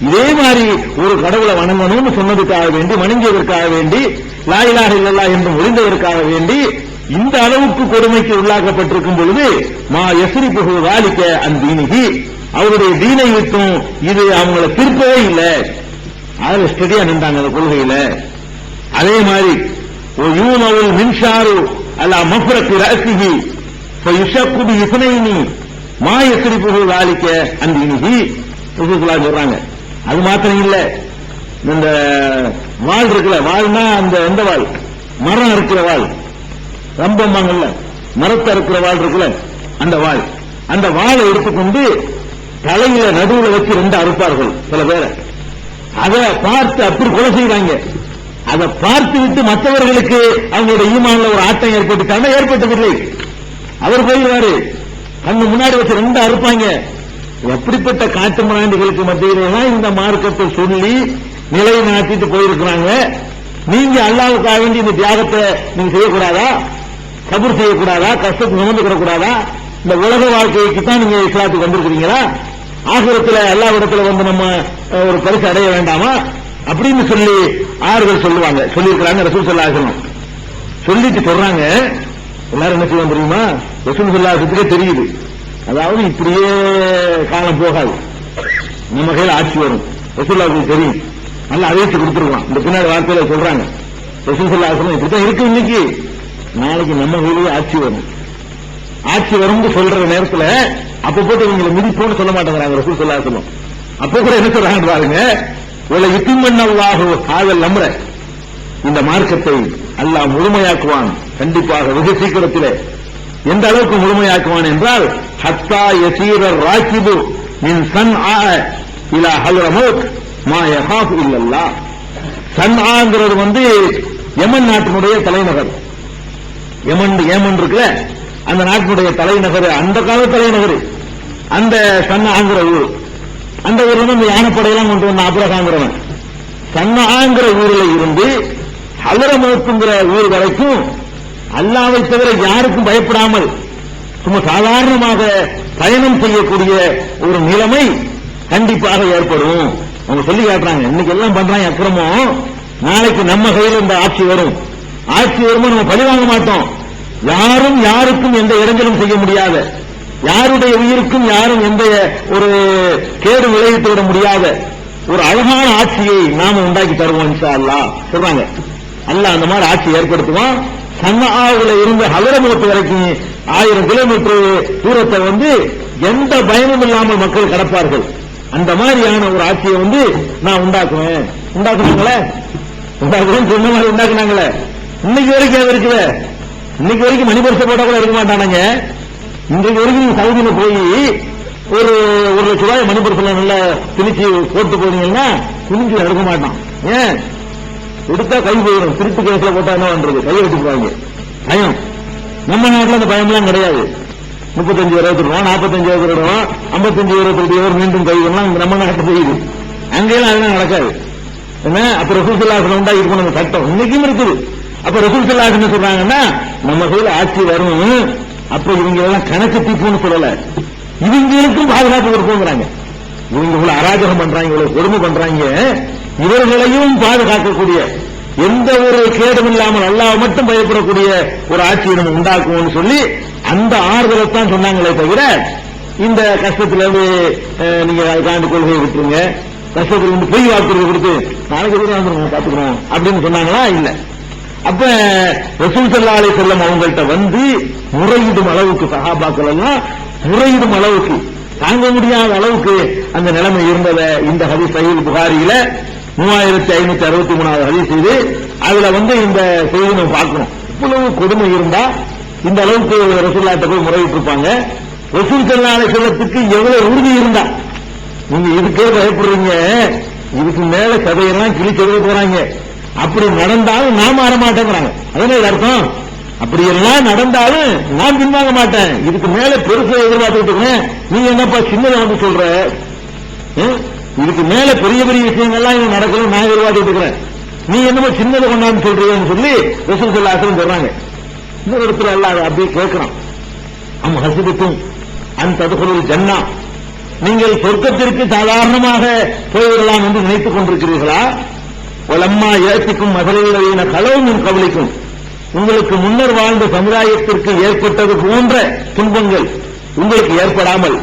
இதே மாதிரி ஒரு கடவுளை வணங்கணும்னு சொன்னதுக்காக வேண்டி, வணங்கியதற்காக வேண்டி, லா இலாஹ இல்லல்லாஹ் என்று ஒளிந்ததற்காக வேண்டி இந்த அளவுக்கு கொடுமைக்கு உள்ளாக்கப்பட்டிருக்கும் பொழுது மா எஸ்ரி புகழ் வாலிக்க அந்த தீனிகி, அவருடைய தீனை விட்டும் இது அவங்களை திருப்பவே இல்லை. அதில் ஸ்டெடியா நின்றாங்க அந்த கொள்கையில. அதே மாதிரி யூனவுல் மின்ஷாரு அல்லா மஃப்ரக் ரஅஸிஹி ஃபயுஷக்கு பிஇஸ்னைனி எஸ்ரிபுஹு ذلك அன் தீனிஹி ரசூலுல்லாஹ் சொல்றாங்க. அது மாத்திரம் இல்ல, இந்த வாள் இருக்குல்ல, வாள்னா அந்த எந்த வாள், மரம் இருக்கிற வாள், ரம்பம்பாங்கல்ல, மரத்தை இருக்கிற வாள் இருக்குல்ல, அந்த வாள், அந்த வாளை எடுத்துக்கொண்டு தலையில நடுவுல வச்சு 2 அறுப்பார்கள் சில பேரை. அதை பார்த்து அப்படி கொலை செய்வாங்க. அதை பார்த்து விட்டு மற்றவர்களுக்கு அவங்களுடைய ஈமான்ல ஒரு ஆட்டம் ஏற்பட்டுட்டாங்க. ஏற்பட்டதில்லை, அவர் போயிடுவாரு. கண்ணு முன்னாடி வச்சு 2 அறுப்பாங்க. எப்படிப்பட்ட காட்டு மிராண்டிகளுக்கு மத்தியில இந்த மார்க்கத்தை சொல்லி நிலைநாட்டிட்டு போயிருக்கிறாங்க. நீங்க அல்லாஹ்வுக்காக வேண்டி இந்த தியாகத்தை நீங்க செய்யக்கூடாதா? சபர் செய்யக்கூடாதா? கஷ்டத்தை சுமந்துக்கிற கூடாதா? இந்த உலக வாழ்க்கைக்கு தான் நீங்க இஸ்லாத்துக்கு வந்திருக்கிறீங்களா? ஆகிரத்துல அல்லாஹ்விடத்துல வந்து நம்ம ஒரு பரிசு அடைய வேண்டாமா அப்படின்னு சொல்லி ஆறுகள் சொல்லுவாங்க, சொல்லியிருக்கிறாங்க. ரசூல் ஸல்லல்லாஹு அலைஹி வஸல்லம் சொல்லிட்டு சொல்றாங்க, எல்லாரும் என்ன செய்வாங்க தெரியுமா? ரசூல் ஸல்லல்லாஹு அலைஹி வஸல்லம் தெரியுது, அதாவது இப்படியே காலம் போகாது, நம்ம கையில் ஆட்சி வரும். ரசூலுல்லாஹ்வுக்கு தெரியும், நல்லா அறிவிச்சு கொடுத்துருவான். இந்த பின்னாடி வார்த்தையில சொல்றாங்க, ரசூல் ஸல்லல்லாஹு அலைஹி வஸல்லம் இப்படித்தான் இருக்கு, இன்னைக்கு நாளைக்கு நம்ம கையிலேயே ஆட்சி வரும். ஆட்சி வரும்னு சொல்ற நேரத்தில் அப்ப போட்டு இவங்களை மிதிப்போன்னு சொல்ல மாட்டேங்கிறாங்க ரசூல் ஸல்லல்லாஹு அலைஹி வஸல்லம். அப்ப கூட என்ன சொல்றாங்க பாருங்க, ஒல இத்திமன்னல்லாஹு ஹாதல் அம்ர, இந்த மார்க்கத்தை அல்லாஹ் முழுமையாக்குவான் கண்டிப்பாக வெகு சீக்கிரத்திலே. எந்த அளவுக்கு முழுமையாக்குவான் என்றால், ஹத்தா யசீர ராக்கிபு மின் சன்ஆ இலா ஹல்ரமௌத் மா யஹாஃபு இல்லல்லாஹ். சன்ஆங்கிறது வந்து யமன் நாட்டினுடைய தலைநகர். யமன் இருக்குல்ல, அந்த நாட்டினுடைய தலைநகர், அந்த கால தலைநகர் அந்த சன்ஆங்கிற ஊர். அந்த ஊர்ல வந்து யானைப்படையெல்லாம் கொண்டு வந்த அப்ரஹாங்கிறவன் சன்ஆங்கிற ஊரில் இருந்து ஹல்ரமௌத்ங்கிற ஊர் வரைக்கும் அல்லாஹ்வை தவிர யாருக்கும் பயப்படாமல் சும்மா சாதாரணமாக பயணம் செய்யக்கூடிய ஒரு நிலைமை கண்டிப்பாக ஏற்படும். அவங்க சொல்லி காட்டுறாங்க, இன்னைக்கு எல்லாம் பண்றாங்க அக்கிரமம், நாளைக்கு நம்ம கையில் இந்த ஆட்சி வரும். ஆட்சி வரும்போது நம்ம பழி வாங்க மாட்டோம். யாரும் யாருக்கும் எந்த இடைஞ்சலும் செய்ய முடியாத, யாருடைய உயிருக்கும் யாரும் எந்த ஒரு கேடு விளைவித்து விட முடியாத ஒரு அழகான ஆட்சியை நாம உண்டாக்கி தருவோம் இன்ஷா அல்லாஹ் சொல்றாங்க. அல்லாஹ் அந்த மாதிரி ஆட்சி ஏற்படுத்துவான். சன்ஆவுல இருந்து ஹல்ரமௌத் வரைக்கும் 1000 கிலோமீட்டர் தூரத்தை வந்து எந்த பயனும் இல்லாமல் மக்கள் கடப்பார்கள். அந்த மாதிரியான ஒரு ஆட்சியை வந்து நான் உண்டாக்குவேன். உண்டாக்குனாங்களே, உண்டாக்குவேன் சொன்ன மாதிரி உண்டாக்குனாங்களே. இன்னைக்கு வரைக்கும் அது இருக்குது. இன்னைக்கு வரைக்கும் மணிபரிசை போட்டா கூட இருக்க மாட்டானுங்க. இன்றைக்கு வரைக்கும் சவுதியில போய் ஒரு 1 லட்சம் ரூபாய் மணிபரிசில நல்லா திணிச்சு போட்டு போனீங்கன்னா குனிஞ்சு எடுக்க மாட்டான். ஏன் எடுத்தா கை போயிடும். திருட்டு கேஸ்ல போட்டா என்ன பண்றது, கையை வச்சுக்குவாங்க. பயம். நம்ம நாட்டில் அந்த பயம்லாம் கிடையாது. 35,000 ரூபா, 45,000 ரூபா, 55,000 மீண்டும் கைகள்லாம் நம்ம நாட்டில் செய்யுது. அங்கெல்லாம் அதெல்லாம் நடக்காது. என்ன அப்ப ரசூல் ஸல்லல்லாஹு அலைஹி வஸல்லம் உண்டாக்கி இருக்கணும் சட்டம் இன்னைக்கும் இருக்குது. அப்ப ரசூல் ஸல்லல்லாஹு அலைஹி வஸல்லம் சொல்றாங்கன்னா நம்ம கையில் ஆட்சி வரும். அப்ப இவங்க எல்லாம் கணக்கு தீர்ப்புன்னு சொல்லல, இவங்களுக்கும் பாதுகாப்பு கொடுப்போங்கிறாங்க. இவங்க இவ்வளவு அராஜகம் பண்றாங்க, இவ்வளவு கொடுமை பண்றாங்க, இவர்களையும் பாதுகாக்கக்கூடிய எந்த ஒரு கேடும் இல்லாமல் அல்லாஹ் மட்டும் பயப்படக்கூடிய ஒரு ஆட்சியை நம்ம உண்டாக்குவோம்னு சொல்லி அந்த ஆறுதலை தான் சொன்னாங்களே தவிர, இந்த கஷ்டத்துல இருந்து நீங்க காண்டு கொள்கையை விட்டுருங்க, கஷ்டத்துல இருந்து பொய் வாக்குறுதி கொடுத்து நாளைக்கு வந்துருங்க பாத்துக்கிறோம் அப்படின்னு சொன்னாங்களா? இல்ல. அப்ப ரசூல் ஸல்லல்லாஹு அலைஹி வஸல்லம் அவங்கள்ட்ட வந்து முறையிடும் அளவுக்கு சஹாபாக்கள் எல்லாம் முறையிடும் அளவுக்கு தாங்க முடியாத அளவுக்கு அந்த நிலைமை இருந்தத இந்த ஹதீஸ் சஹீஹ் புகாரியில 3563வது ஹதீஸ் இது. அதுல வந்து இந்த செய்தி நம்ம பார்க்கணும். இவ்வளவு கொடுமை இருந்தா இந்த அளவுக்கு ரசூலுல்லாஹ்ட்ட போய் முறையிட்டு இருப்பாங்க. ரசூல் ஸல்லல்லாஹு அலைஹி வஸல்லத்துக்கு எவ்வளவு உறுதி இருந்தா, நீங்க இதுக்கே பயப்படுறீங்க, இதுக்கு மேல சதையெல்லாம் கிழிச்செடுக்க போறாங்க, அப்படி நடந்தாலும் நாம வரமாட்டேங்கிறாங்க. அதனால அர்த்தம், அப்படி எல்லாம் நடந்தாலும் நான் பின்வாங்க மாட்டேன், இதுக்கு மேல பெருசை எதிர்பார்த்துட்டு இருக்கேன், நீ என்னப்பா சின்னதை வந்து சொல்ற, இதுக்கு மேல பெரிய பெரிய விஷயங்கள்லாம் இங்க நடக்கணும் நான் எதிர்பார்த்துட்டு இருக்கிறேன், நீ என்னமோ சின்னதை கொண்டாந்து சொல்றீங்கன்னு சொல்லி ரசூல் ஸல்லல்லாஹு அலைஹி வஸல்லம் சொல்றாங்க. இன்னொரு இடத்துல எல்லாம் அப்படியே கேட்கிறான், அம் ஹஸிபத்தும் அன் தத்குலுல் ஜன்னah, நீங்கள் சொர்க்கத்திற்கு சாதாரணமாக போய்விடலாம் என்று நினைத்துக் கொண்டிருக்கிறீர்களா? வலம்மா யஅதிக்கும் மஸலல்லதீன கலவு மின் கப்லிக்கும், உங்களுக்கு முன்னர் வாழ்ந்த சமுதாயத்திற்கு ஏற்பட்டது போன்ற துன்பங்கள் உங்களுக்கு ஏற்படாமல்,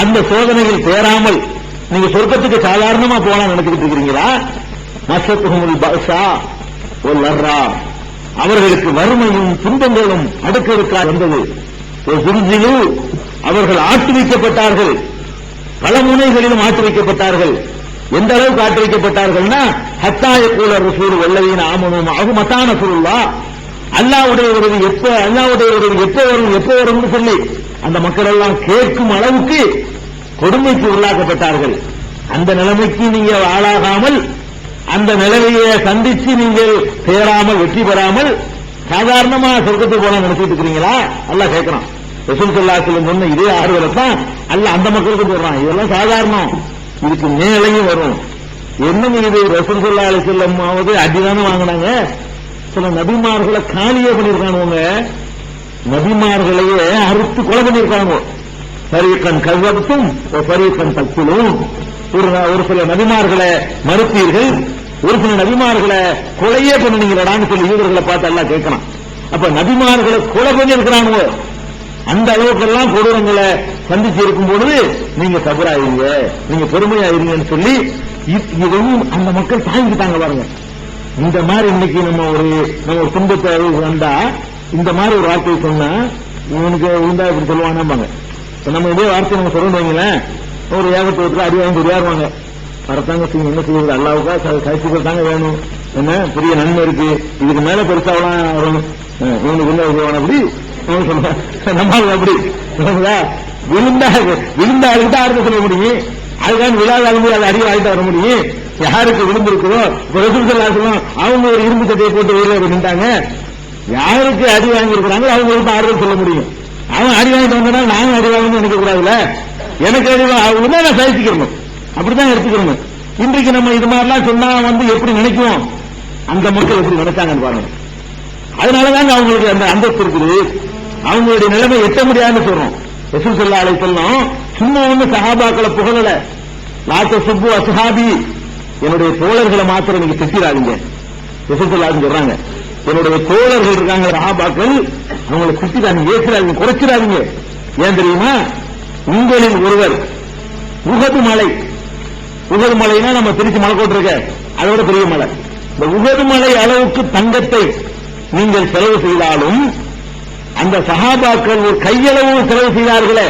அந்த சோதனைகள் தேராமல் நீங்க சொர்க்கத்துக்கு சாதாரணமா போலாம் நினைச்சுக்கிட்டு இருக்கிறீங்களா? மஸத்துஹுல் பஅஸா வல் லர்ரா, அவர்களுக்கு வறுமையும் துன்பங்களும் அடுக்கடுக்காக வந்தது. அவர்கள் ஆட்டு வைக்கப்பட்டார்கள், பல முனைகளிலும் ஆட்டு வைக்கப்பட்டார்கள். எந்த அளவுக்கு ஆட்டு வைக்கப்பட்டார்கள்னா ஹத்தா யகூல ரசூல் வல்லதீன ஆமனூ மஅஹு மத்தா நஸ்ருல்லாஹ், அல்லாஹ்வுடைய உதவி எப்ப வரும்னு சொல்லி அந்த மக்கள் எல்லாம் கேட்கும் அளவுக்கு கொடுமைக்கு உள்ளாக்கப்பட்டார்கள். அந்த நிலைமைக்கு நீங்க ஆளாகாமல், அந்த நிலைமையை சந்திச்சு நீங்கள் சேராமல் வெற்றி பெறாமல் சாதாரணமா சொர்க்கத்துக்கு போன நினைச்சிட்டு இருக்கிறீங்களா? அல்லாஹ் கேட்கிறான். ரசூல் ஸல்லல்லாஹு அலைஹி வஸல்லம் சொன்ன இதே ஆறுதலை தான் அல்லாஹ் அந்த மக்களுக்கு சொல்றான். இதெல்லாம் சாதாரணம், இதுக்கு மேலையும் வரும். என்னங்க இது? ரசூல் ஸல்லல்லாஹு அலைஹி வஸல்லம் அடிதானே வாங்கினாங்க. சில நபிமார்களை காலியே பண்ணிருக்கானுங்க, நபிமார்களையே அறுத்து கொலை பண்ணிருக்காங்க. ஃபரீகன் கஸப்தும் வ ஃபரீகன் தக்துலூன். ஒரு சில நபிமார்களை மறுப்பீர்கள், ஒரு சில நபிமார்களை கொலையே பண்ணுவீங்களான்னு சொல்லி யூதர்களை பார்த்து எல்லாம் கேட்கணும். அப்ப நபிமார்களை கொலை பண்ணிருக்கிறானுங்க. அந்த அளவுக்கெல்லாம் கொடூரங்களை சந்திச்சு இருக்கும் பொழுது நீங்க சபராயிருங்க, நீங்க பொறுமையாயிருங்கன்னு சொல்லி இதையும் அந்த மக்கள் தாங்கிட்டாங்க பாருங்க. இந்த மாதிரி இன்னைக்கு நம்ம ஒரு துன்பத்தை வந்தா இந்த மாதிரி ஒரு வார்த்தையை சொன்னா இவனுக்கு இருந்தா இப்படி சொல்லுவானாம்பாங்க. நம்ம இதே வார்த்தை நம்ம சொல்லுவீங்களேன், ஒரு ஏகத்துவத்துல அடி வாங்கி உருவாருவாங்க. வரத்தாங்க என்ன செய்யுது, அல்லாவுக்கா கழிச்சு தாங்க வேணும், என்ன பெரிய நன்மை இருக்கு, இதுக்கு மேல பெருசாவெல்லாம் வரணும், இவனுக்கு உள்ள அப்படி நம்ம அப்படி விழுந்தாளுக்கிட்ட ஆறுத சொல்ல முடியும். அதுக்கான விழாத அழும்பு அதை அறிவு ஆகிட்டு வர முடியும். யாருக்கு விழுந்து இருக்குதோ அவங்க ஒரு இரும்பு சட்டையை போட்டு வெளியில நின்றாங்க. யாருக்கு அடி வாங்கி இருக்கிறாங்க அவங்களுக்கு ஆறுதல் சொல்ல முடியும். அவன் அடி வாங்கிட்டு வந்தா நானும் அடி வாங்கன்னு நினைக்க கூடாதுல்ல. எனக்கு அடி அவங்க நான் சகிச்சுக்கணும், அப்படித்தான் எடுத்துக்கணும். இன்றைக்கு நம்ம இது மாதிரிலாம் சொன்னா எப்படி நினைக்குவோம், அந்த மக்கள் எப்படி நினைச்சாங்கன்னு பாருங்க. அதனாலதான் அவங்களுக்கு அந்த அந்தஸ்து இருக்குது. அவங்களுடைய நிலைமை எட்ட முடியாதுன்னு சொல்றோம். ரசூல் ஸல்லல்லாஹு அலைஹி வஸல்லம் சும்மா சஹாபாக்களை புகழல. லா தஸுப்பு அஸ்ஹாபி, என்னுடைய தோழர்களை மாத்திரம் நீங்க திட்டிராதீங்க. ரசூல் ஸல்லல்லாஹு அலைஹி சொல்றாங்க, என்னுடைய தோழர்கள் இருக்காங்க சஹாபாக்கள், அவங்களை திட்டிராதீங்க, ஏசுறாதீங்க, குறைச்சிடாதீங்க. ஏன் தெரியுமா? உங்களில் ஒருவர் உஹது மலைனா நம்ம திருச்சி மலை போட்டிருக்க அதோட பெரிய மலை. இந்த உஹது மலை அளவுக்கு தங்கத்தை நீங்கள் செலவு செய்தாலும் அந்த சஹாபாக்கள் ஒரு கையளவு செலவு செய்தார்களே,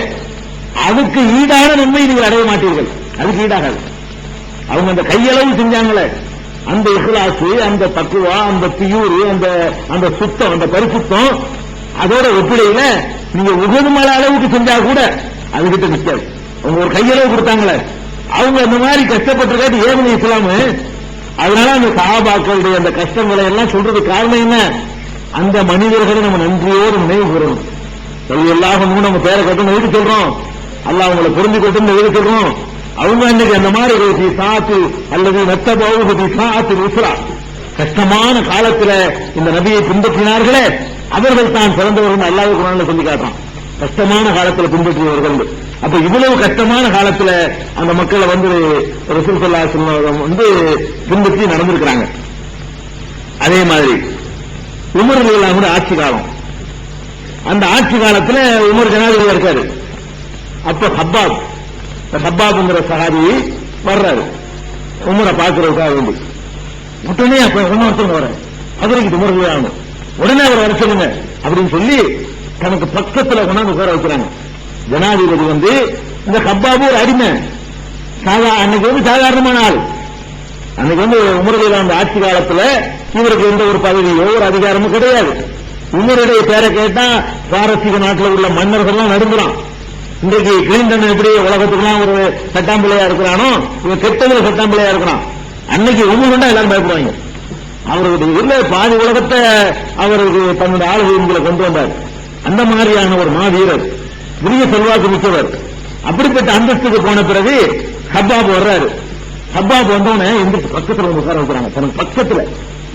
அதுக்கு ஈடான நன்மை நீங்கள் அடைய மாட்டீர்கள். அதுக்கு ஈடாகாது. அவங்க அந்த கையளவு செஞ்சாங்களே, அந்த இஹ்லாஸ், அந்த தக்குவா, அந்த தியூர், அந்த சுத்தம், அந்த பரிசுத்தம், அதோட ஒப்பிடையில நீங்க உஹது மலை அளவுக்கு செஞ்சா கூட அதுகிட்ட நிற்காது. அவங்க ஒரு கையளவு கொடுத்தாங்களே, அவங்க அந்த மாதிரி கஷ்டப்பட்டிருக்காது ஏமனி இஸ்லாமு. அதனால அந்த சஹாபாக்களுடைய அந்த கஷ்டங்களை எல்லாம் சொல்றது காரணம் என்ன? அந்த மனிதர்களை நம்ம நன்றியோடு நினைவு கூறணும். எல்லாரும் நம்ம பேரை கட்டணும் எதுக்கு சொல்றோம்? அல்லாஹ் அவங்களை புரிஞ்சு கொட்டு எதுக்கு சொல்றோம்? அவங்க அன்னைக்கு அந்த மாதிரி சாத்து அல்லது நத்தபாவு சாத்து உஸ்ரா கஷ்டமான காலத்துல இந்த நபியை பின்பற்றினார்களே, அவர்கள் தான் பிறந்தவர்கள் அல்லாஹ் குர்ஆன்ல சொல்லி காட்டுறான். கஷ்டமான காலத்துல பின்பற்றியவர்கள். அப்ப இவ்வளவு கஷ்டமான காலத்துல அந்த மக்களை ரசூல் ஸல்லல்லாஹு அலைஹி வஸல்லம் பின்பற்றி நடந்திருக்கிறாங்க. அதே மாதிரி உமர் ரலியல்லாஹு அன்ஹு ஆட்சி காலம், அந்த ஆட்சி காலத்துல உமர் ஜனாதிபதியா இருக்காரு. அப்ப ஹப்பாப்ங்கிற சஹாபி வர்றாரு உமரை பார்க்கிறதுக்காக வேண்டி. உடனே அப்ப ஒருத்தர் வர அதற்கு உமர் ரலியல்லாஹு உடனே அவர் வர சொல்லுங்க அப்படின்னு சொல்லி தனக்கு பக்கத்துல கொண்டாந்து உட்கார வைக்கிறாங்க. ஜனாதிபதி இந்த ஹப்பாபு ஒரு அடிமை, அன்னைக்கு சாதாரணமான ஆள். அன்னைக்கு உமர் ரலியல்லாஹு ஆட்சி காலத்துல இவருக்கு எந்த ஒரு பதவியோ ஒரு அதிகாரமும் கிடையாது. உமருடைய பேரை கேட்டா பாரசீக நாட்டில் உள்ள மன்னர்கள் நடுங்குறான். இன்றைக்கு கிளின்டன் எப்படி உலகத்துக்குலாம் ஒரு சட்டாம்பிள்ளையா இருக்கிறானோ, இவன் கெட்டதுல சட்டாம்பிள்ளையா இருக்கிறான். அன்னைக்கு உமர் எல்லாரும் பயப்படுவாங்க. அவருடைய உள்ள பாதி உலகத்தை அவருக்கு தன்னுடைய ஆளுகைகளை கொண்டு வந்தார். அந்த மாதிரியான ஒரு மாவீரர், பெரிய செல்வாக்கு மிக்கவர். அப்படிப்பட்ட அந்தஸ்துக்கு போன பிறகு ஹப்பாப் வர்றாரு. ஹப்பாப் வந்தோடனே இந்த பக்கத்துல உட்கார வைக்கிறாங்க. தனக்கு பக்கத்துல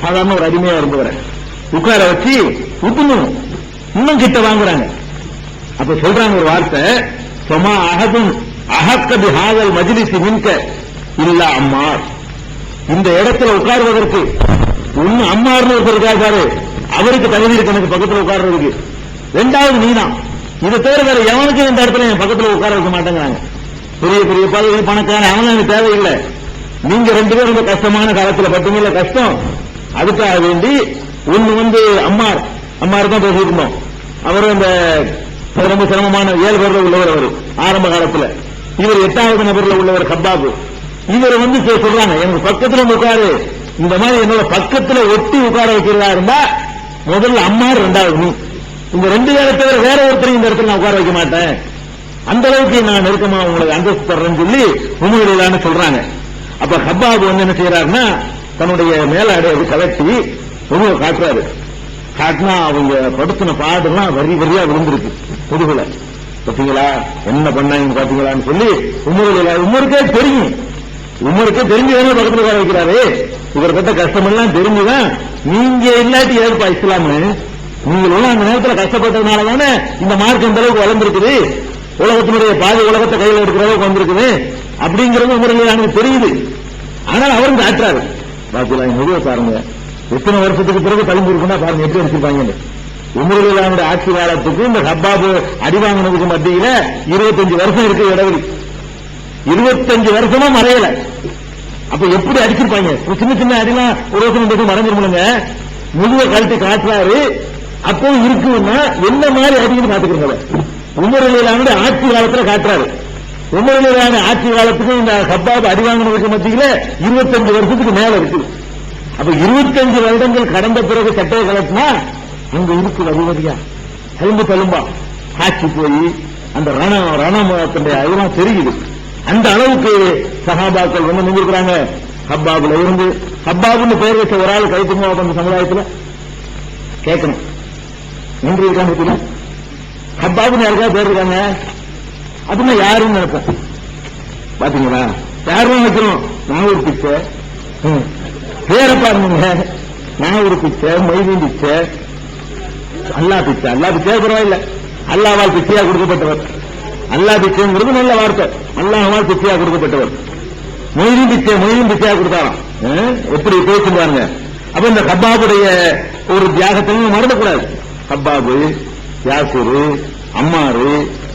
சாதாரண ஒரு அடிமையா இருந்தவரை உட்கார வச்சு இன்னும் கிட்ட வாங்குறாங்க. அப்ப சொல்றாங்க ஒரு வார்த்தை, சொமா அஹதுன் அஹக்க பிஹாதல் மஜ்லிஸி மின்க இல்லா அம்மார். இந்த இடத்துல உட்காருவதற்கு ஒன்னு அம்மார்னு ஒருத்தர் இருக்காரு, அவருக்கு தகுதி இருக்கு எனக்கு பக்கத்துல உட்கார்றதுக்கு. ரெண்டாவது நீதான். இதை தவிர வேற எவனுக்கும் இந்த இடத்துல என் பக்கத்துல உட்கார வைக்க மாட்டேங்கிறாங்க. பெரிய பெரிய பதவி பணக்காரன் அவனும் எனக்கு தேவையில்லை. நீங்க ரெண்டு பேரும் இந்த கஷ்டமான காலத்துல பட்டுமில்ல கஷ்டம், அதுக்காக வேண்டி ஒண்ணு அம்மார் தான் பேசிட்டு இருந்தோம். அவரும் இந்த ரொம்ப சிரமமான 7 பேர்ல உள்ளவர் அவர் ஆரம்ப காலத்துல. இவர் 8வது நபர்ல உள்ளவர் கப்பாபு. இவர் வந்து சொல்றாங்க, எனக்கு பக்கத்துல உட்காரு, இந்த மாதிரி என்னோட பக்கத்துல ஒட்டி உட்கார வைக்கிறதா இருந்தா முதல்ல அம்மார், 2வது நீ. இந்த 2 பேரை தவிர வேற ஒருத்தரையும் இந்த இடத்துல நான் உட்கார வைக்க மாட்டேன், அந்த அளவுக்கு நான் நெருக்கமா உங்களுக்கு அந்தஸ்து தர்றேன்னு சொல்லி உமுகளான்னு சொல்றாங்க. அப்ப கப்பாபு வந்து என்ன செய்யறாருன்னா தன்னுடைய மேலாடை கலட்டி உமுக காட்டுறாரு. காட்டினா அவங்க படுத்தின பாடுலாம் வரி வரியா விழுந்திருக்கு முதுகுல. பாத்தீங்களா என்ன பண்ணாங்க பாத்தீங்களான்னு சொல்லி உமருக்கே தெரியும், உமருக்கே தெரிஞ்சுதானே பக்கத்துல உட்கார வைக்கிறாரு. இவர்கிட்ட கஷ்டமெல்லாம் தெரிஞ்சுதான் நீங்க இல்லாட்டி ஏற்பா இஸ்லாம்னு நீங்களும் அந்த நேரத்தில் கஷ்டப்பட்டதுனால தானே இந்த மார்க் இந்த அளவுக்கு வளர்ந்துருக்குது, உலகத்தினுடைய பாதி உலகத்தை கையில் எடுக்கிற அளவுக்கு வந்திருக்குது அப்படிங்கிறது உமருக்கு எனக்கு தெரியுது. ஆனால் அவரும் காட்டுறாரு. பாத்தீங்களா முதுக பாருங்க, எத்தனை வருஷத்துக்கு பிறகு தழும்பு இருக்குன்னா பாருங்க எப்படி அடிச்சிருப்பாங்க. உமருடைய ஆட்சி காலத்துக்கு இந்த கப்பாபு அடி வாங்கினதுக்கு மத்தியில 25 வருஷம் இருக்கு இடைவெளி. 25 வருஷமா மறையல. அப்ப எப்படி அடிச்சிருப்பாங்க? சின்ன சின்ன அடிலாம் ஒரு வருஷம் 2 வருஷம் மறைஞ்சிருமுங்க. முதுக கழட்டி காட்டுறாரு. அப்போ இருக்குன்னா என்ன மாதிரி அடிக்கணும் பாத்துக்கிறோம். உமருடைய ஆட்சி காலத்துல காட்டுறாரு. உமருடைய ஆட்சி காலத்துக்கு இந்த கப்பாபு அடி வாங்கினதுக்கு மத்தியில 25 வருஷத்துக்கு மேல இருக்கு. அப்ப 25 வருடங்கள் கடந்த பிறகு சட்டையை கலட்டினா அங்க இருக்கு வரிவரியா தழும்பு தழும்பா காட்சி போய் அந்த ரணத்தினுடைய அதெல்லாம் தெரியுது. அந்த அளவுக்கு சஹாபாக்கள் வந்து நின்றுக்கிறாங்க. ஹப்பாபுல இருந்து ஹப்பாபுன்னு பெயர் வச்ச ஒரு ஆள் கைத்துமா அந்த சமுதாயத்தில் கேட்கணும். நின்று இருக்காங்க ஹப்பாபுன்னு யாருக்காவது பேர் இருக்காங்க அப்படின்னா யாருன்னு நினைப்போம். பாத்தீங்களா யாரும் நினைக்கிறோம். நான் ஒரு பிச்சை பேரை பாருங்க, நான் ஒரு பிச்சை, மொய்தீன் பிச்சை, அல்லா பிச்சை. அல்லா பிச்சை பரவாயில்ல, அல்லாவால் பிச்சையா கொடுக்கப்பட்டவர். அல்லா பிச்சைங்கிறது நல்ல வார்த்தை. அல்லாஹ்வால் பிச்சையா கொடுக்கப்பட்டவர். மொய்தீன் பிச்சை, மொய்தீன் பிச்சையா கொடுத்தாராம். எப்படி பேச்சு பாருங்க. அப்ப இந்த கப்பாபுடைய ஒரு தியாகத்தையும் மறந்துக்கூடாது. கப்பாபு, யாசிரு, அம்மாரு,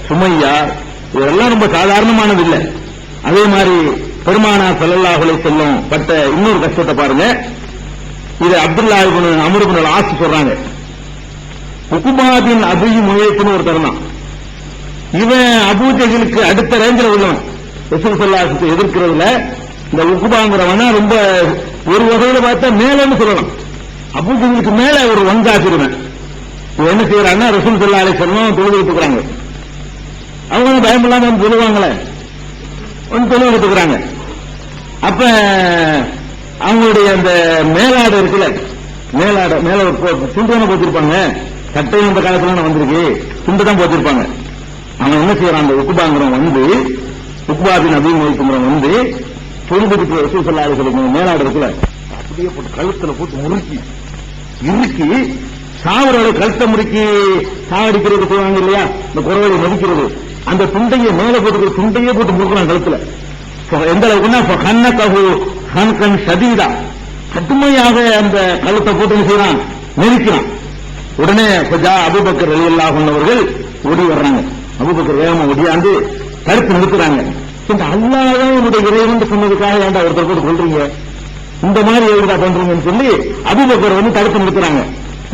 சுமையா இதெல்லாம் ரொம்ப சாதாரணமானது இல்லை. அதே மாதிரி பெருமானார் ஸல்லல்லாஹு அலைஹி வஸல்லம் பட்ட இன்னொரு கஷ்டத்தை பாருங்க. இது அப்துல்லா இப்னு அம்ர் இப்னு ஆஸ் சொல்றாங்க. உக்பாபின் அபி முயத்துன்னு ஒரு தருணம். இவன் அபூஜஹலுக்கு அடுத்த ரேஞ்சில் உள்ளவன். ரசூல் ஸல்லல்லாஹு அலைஹி வஸல்லம் எதிர்க்கிறதுல இந்த உக்பாங்கிறவனா ரொம்ப ஒரு வகையில பார்த்தா மேலன்னு சொல்லலாம். அபூஜஹலுக்கு மேல ஒரு வங்காசிருவன். என்ன செய்யறாங்கன்னா ரசூல் ஸல்லல்லாஹு அலைஹி வஸல்லம் தொழுதுட்டு இருக்காங்க. அவங்க பயம் இல்லாம சொல்லுவாங்களே தொழில் எடுத்துக்கிறாங்க. அப்ப அவங்களுடைய அந்த மேலாடை இருக்குல்ல, மேலாடை மேல துண்டு தானே போச்சிருப்பாங்க. சட்டையும் இந்த காலத்துல வந்திருக்கு, துண்டு தான் போச்சிருப்பாங்க. அவன் என்ன செய்யறான், அந்த உக்குபாங்கிறவன் வந்து உக்பாபின் அபி முயற்சிங்கிறவன் வந்து தொழுதுக்கு ரசூல் ஸல்லல்லாஹு அலைஹி வஸல்லம் மேலாடை இருக்குல்ல அப்படியே போட்டு கழுத்துல போட்டு முறுக்கி இறுக்கி சாவரோட கழுத்தை முறுக்கி சாவடிக்கிறது சொல்லுவாங்க இல்லையா, இந்த குறவரை மதிக்கிறது, அந்த துண்டையை மேல போட்டு துண்டையே போட்டு முறுக்கிறான் கழுத்துல. எந்த அளவுக்குன்னா சதீதா கடுமையாக அந்த கழுத்தை போட்டு செய்யறான், நெருக்கிறான். உடனே அபூபக்கர் ரலியல்லாஹு அன்ஹு அவர்கள் ஓடி வர்றாங்க. அபூபக்கர் வேகமா ஓடியாந்து தடுத்து நிறுத்துறாங்க. இந்த அல்லாஹ்தான் என்னுடைய இறைவன் சொன்னதுக்காக ஏன்டா ஒருத்தர் போட்டு சொல்றீங்க, இந்த மாதிரி எழுதா பண்றீங்கன்னு சொல்லி அபூபக்கர் வந்து தடுத்து நிறுத்துறாங்க.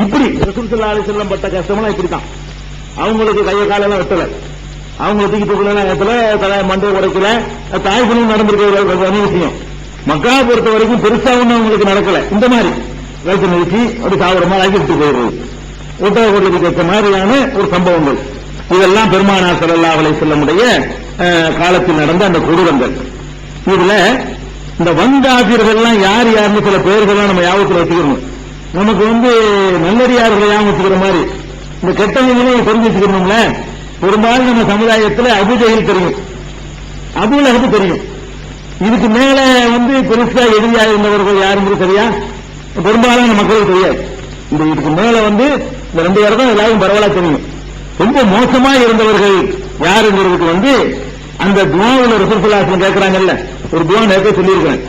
இப்படி ரசூல் ஸல்லல்லாஹு அலைஹி வஸல்லம் பட்ட கஷ்டம்லாம் இப்படித்தான். அவங்களுக்கு கைய காலெல்லாம் வெட்டல, அவங்களை தூக்கி தூக்கலாம் வெட்டல, தலை மண்டை உடைக்கல, தாய்பனும் நடந்திருக்க விஷயம். மக்கா பொறுத்த வரைக்கும் பெருசா ஒன்றும் அவங்களுக்கு நடக்கல. இந்த மாதிரி வயிற்று நிறுத்தி அப்படி சாகுற மாதிரி ஆகிட்டு போயிடுறது ஒட்டகோட்டத்துக்கு ஏற்ற மாதிரியான ஒரு சம்பவங்கள். இதெல்லாம் பெருமானார் ஸல்லல்லாஹு அலைஹி வஸல்லமுடைய காலத்தில் நடந்த அந்த கொடூரங்கள். இதுல இந்த வங்காபியர்கள்லாம் யார் யாருன்னு சில பெயர்கள்லாம் நம்ம ஞாபகத்தில் வச்சுக்கணும். நமக்கு வந்து நல்லடியார்களை ஞாபகம் வச்சுக்கிற மாதிரி இந்த கெட்டவங்களையும் தெரிஞ்சு வச்சுக்கணும்ல. பெரும்பாலும் நம்ம சமுதாயத்தில் அபூஜஹல் தெரியும், அபூ லஹப் தெரியும். இதுக்கு மேல வந்து பெருசா எதிரியா இருந்தவர்கள் யாருங்கிறது சரியா பெரும்பாலான மக்களுக்கு தெரியாது. இந்த இதுக்கு மேல வந்து இந்த 2 பேர் தான் எல்லாரும் பரவலா தெரியும். ரொம்ப மோசமா இருந்தவர்கள் யாருங்கிறதுக்கு வந்து அந்த துஆவுல ரசூல் ஸல்லல்லாஹு அலைஹி வஸல்லம் கேட்கிறாங்கல்ல, ஒரு துஆ நேரத்தை சொல்லியிருக்கேன்.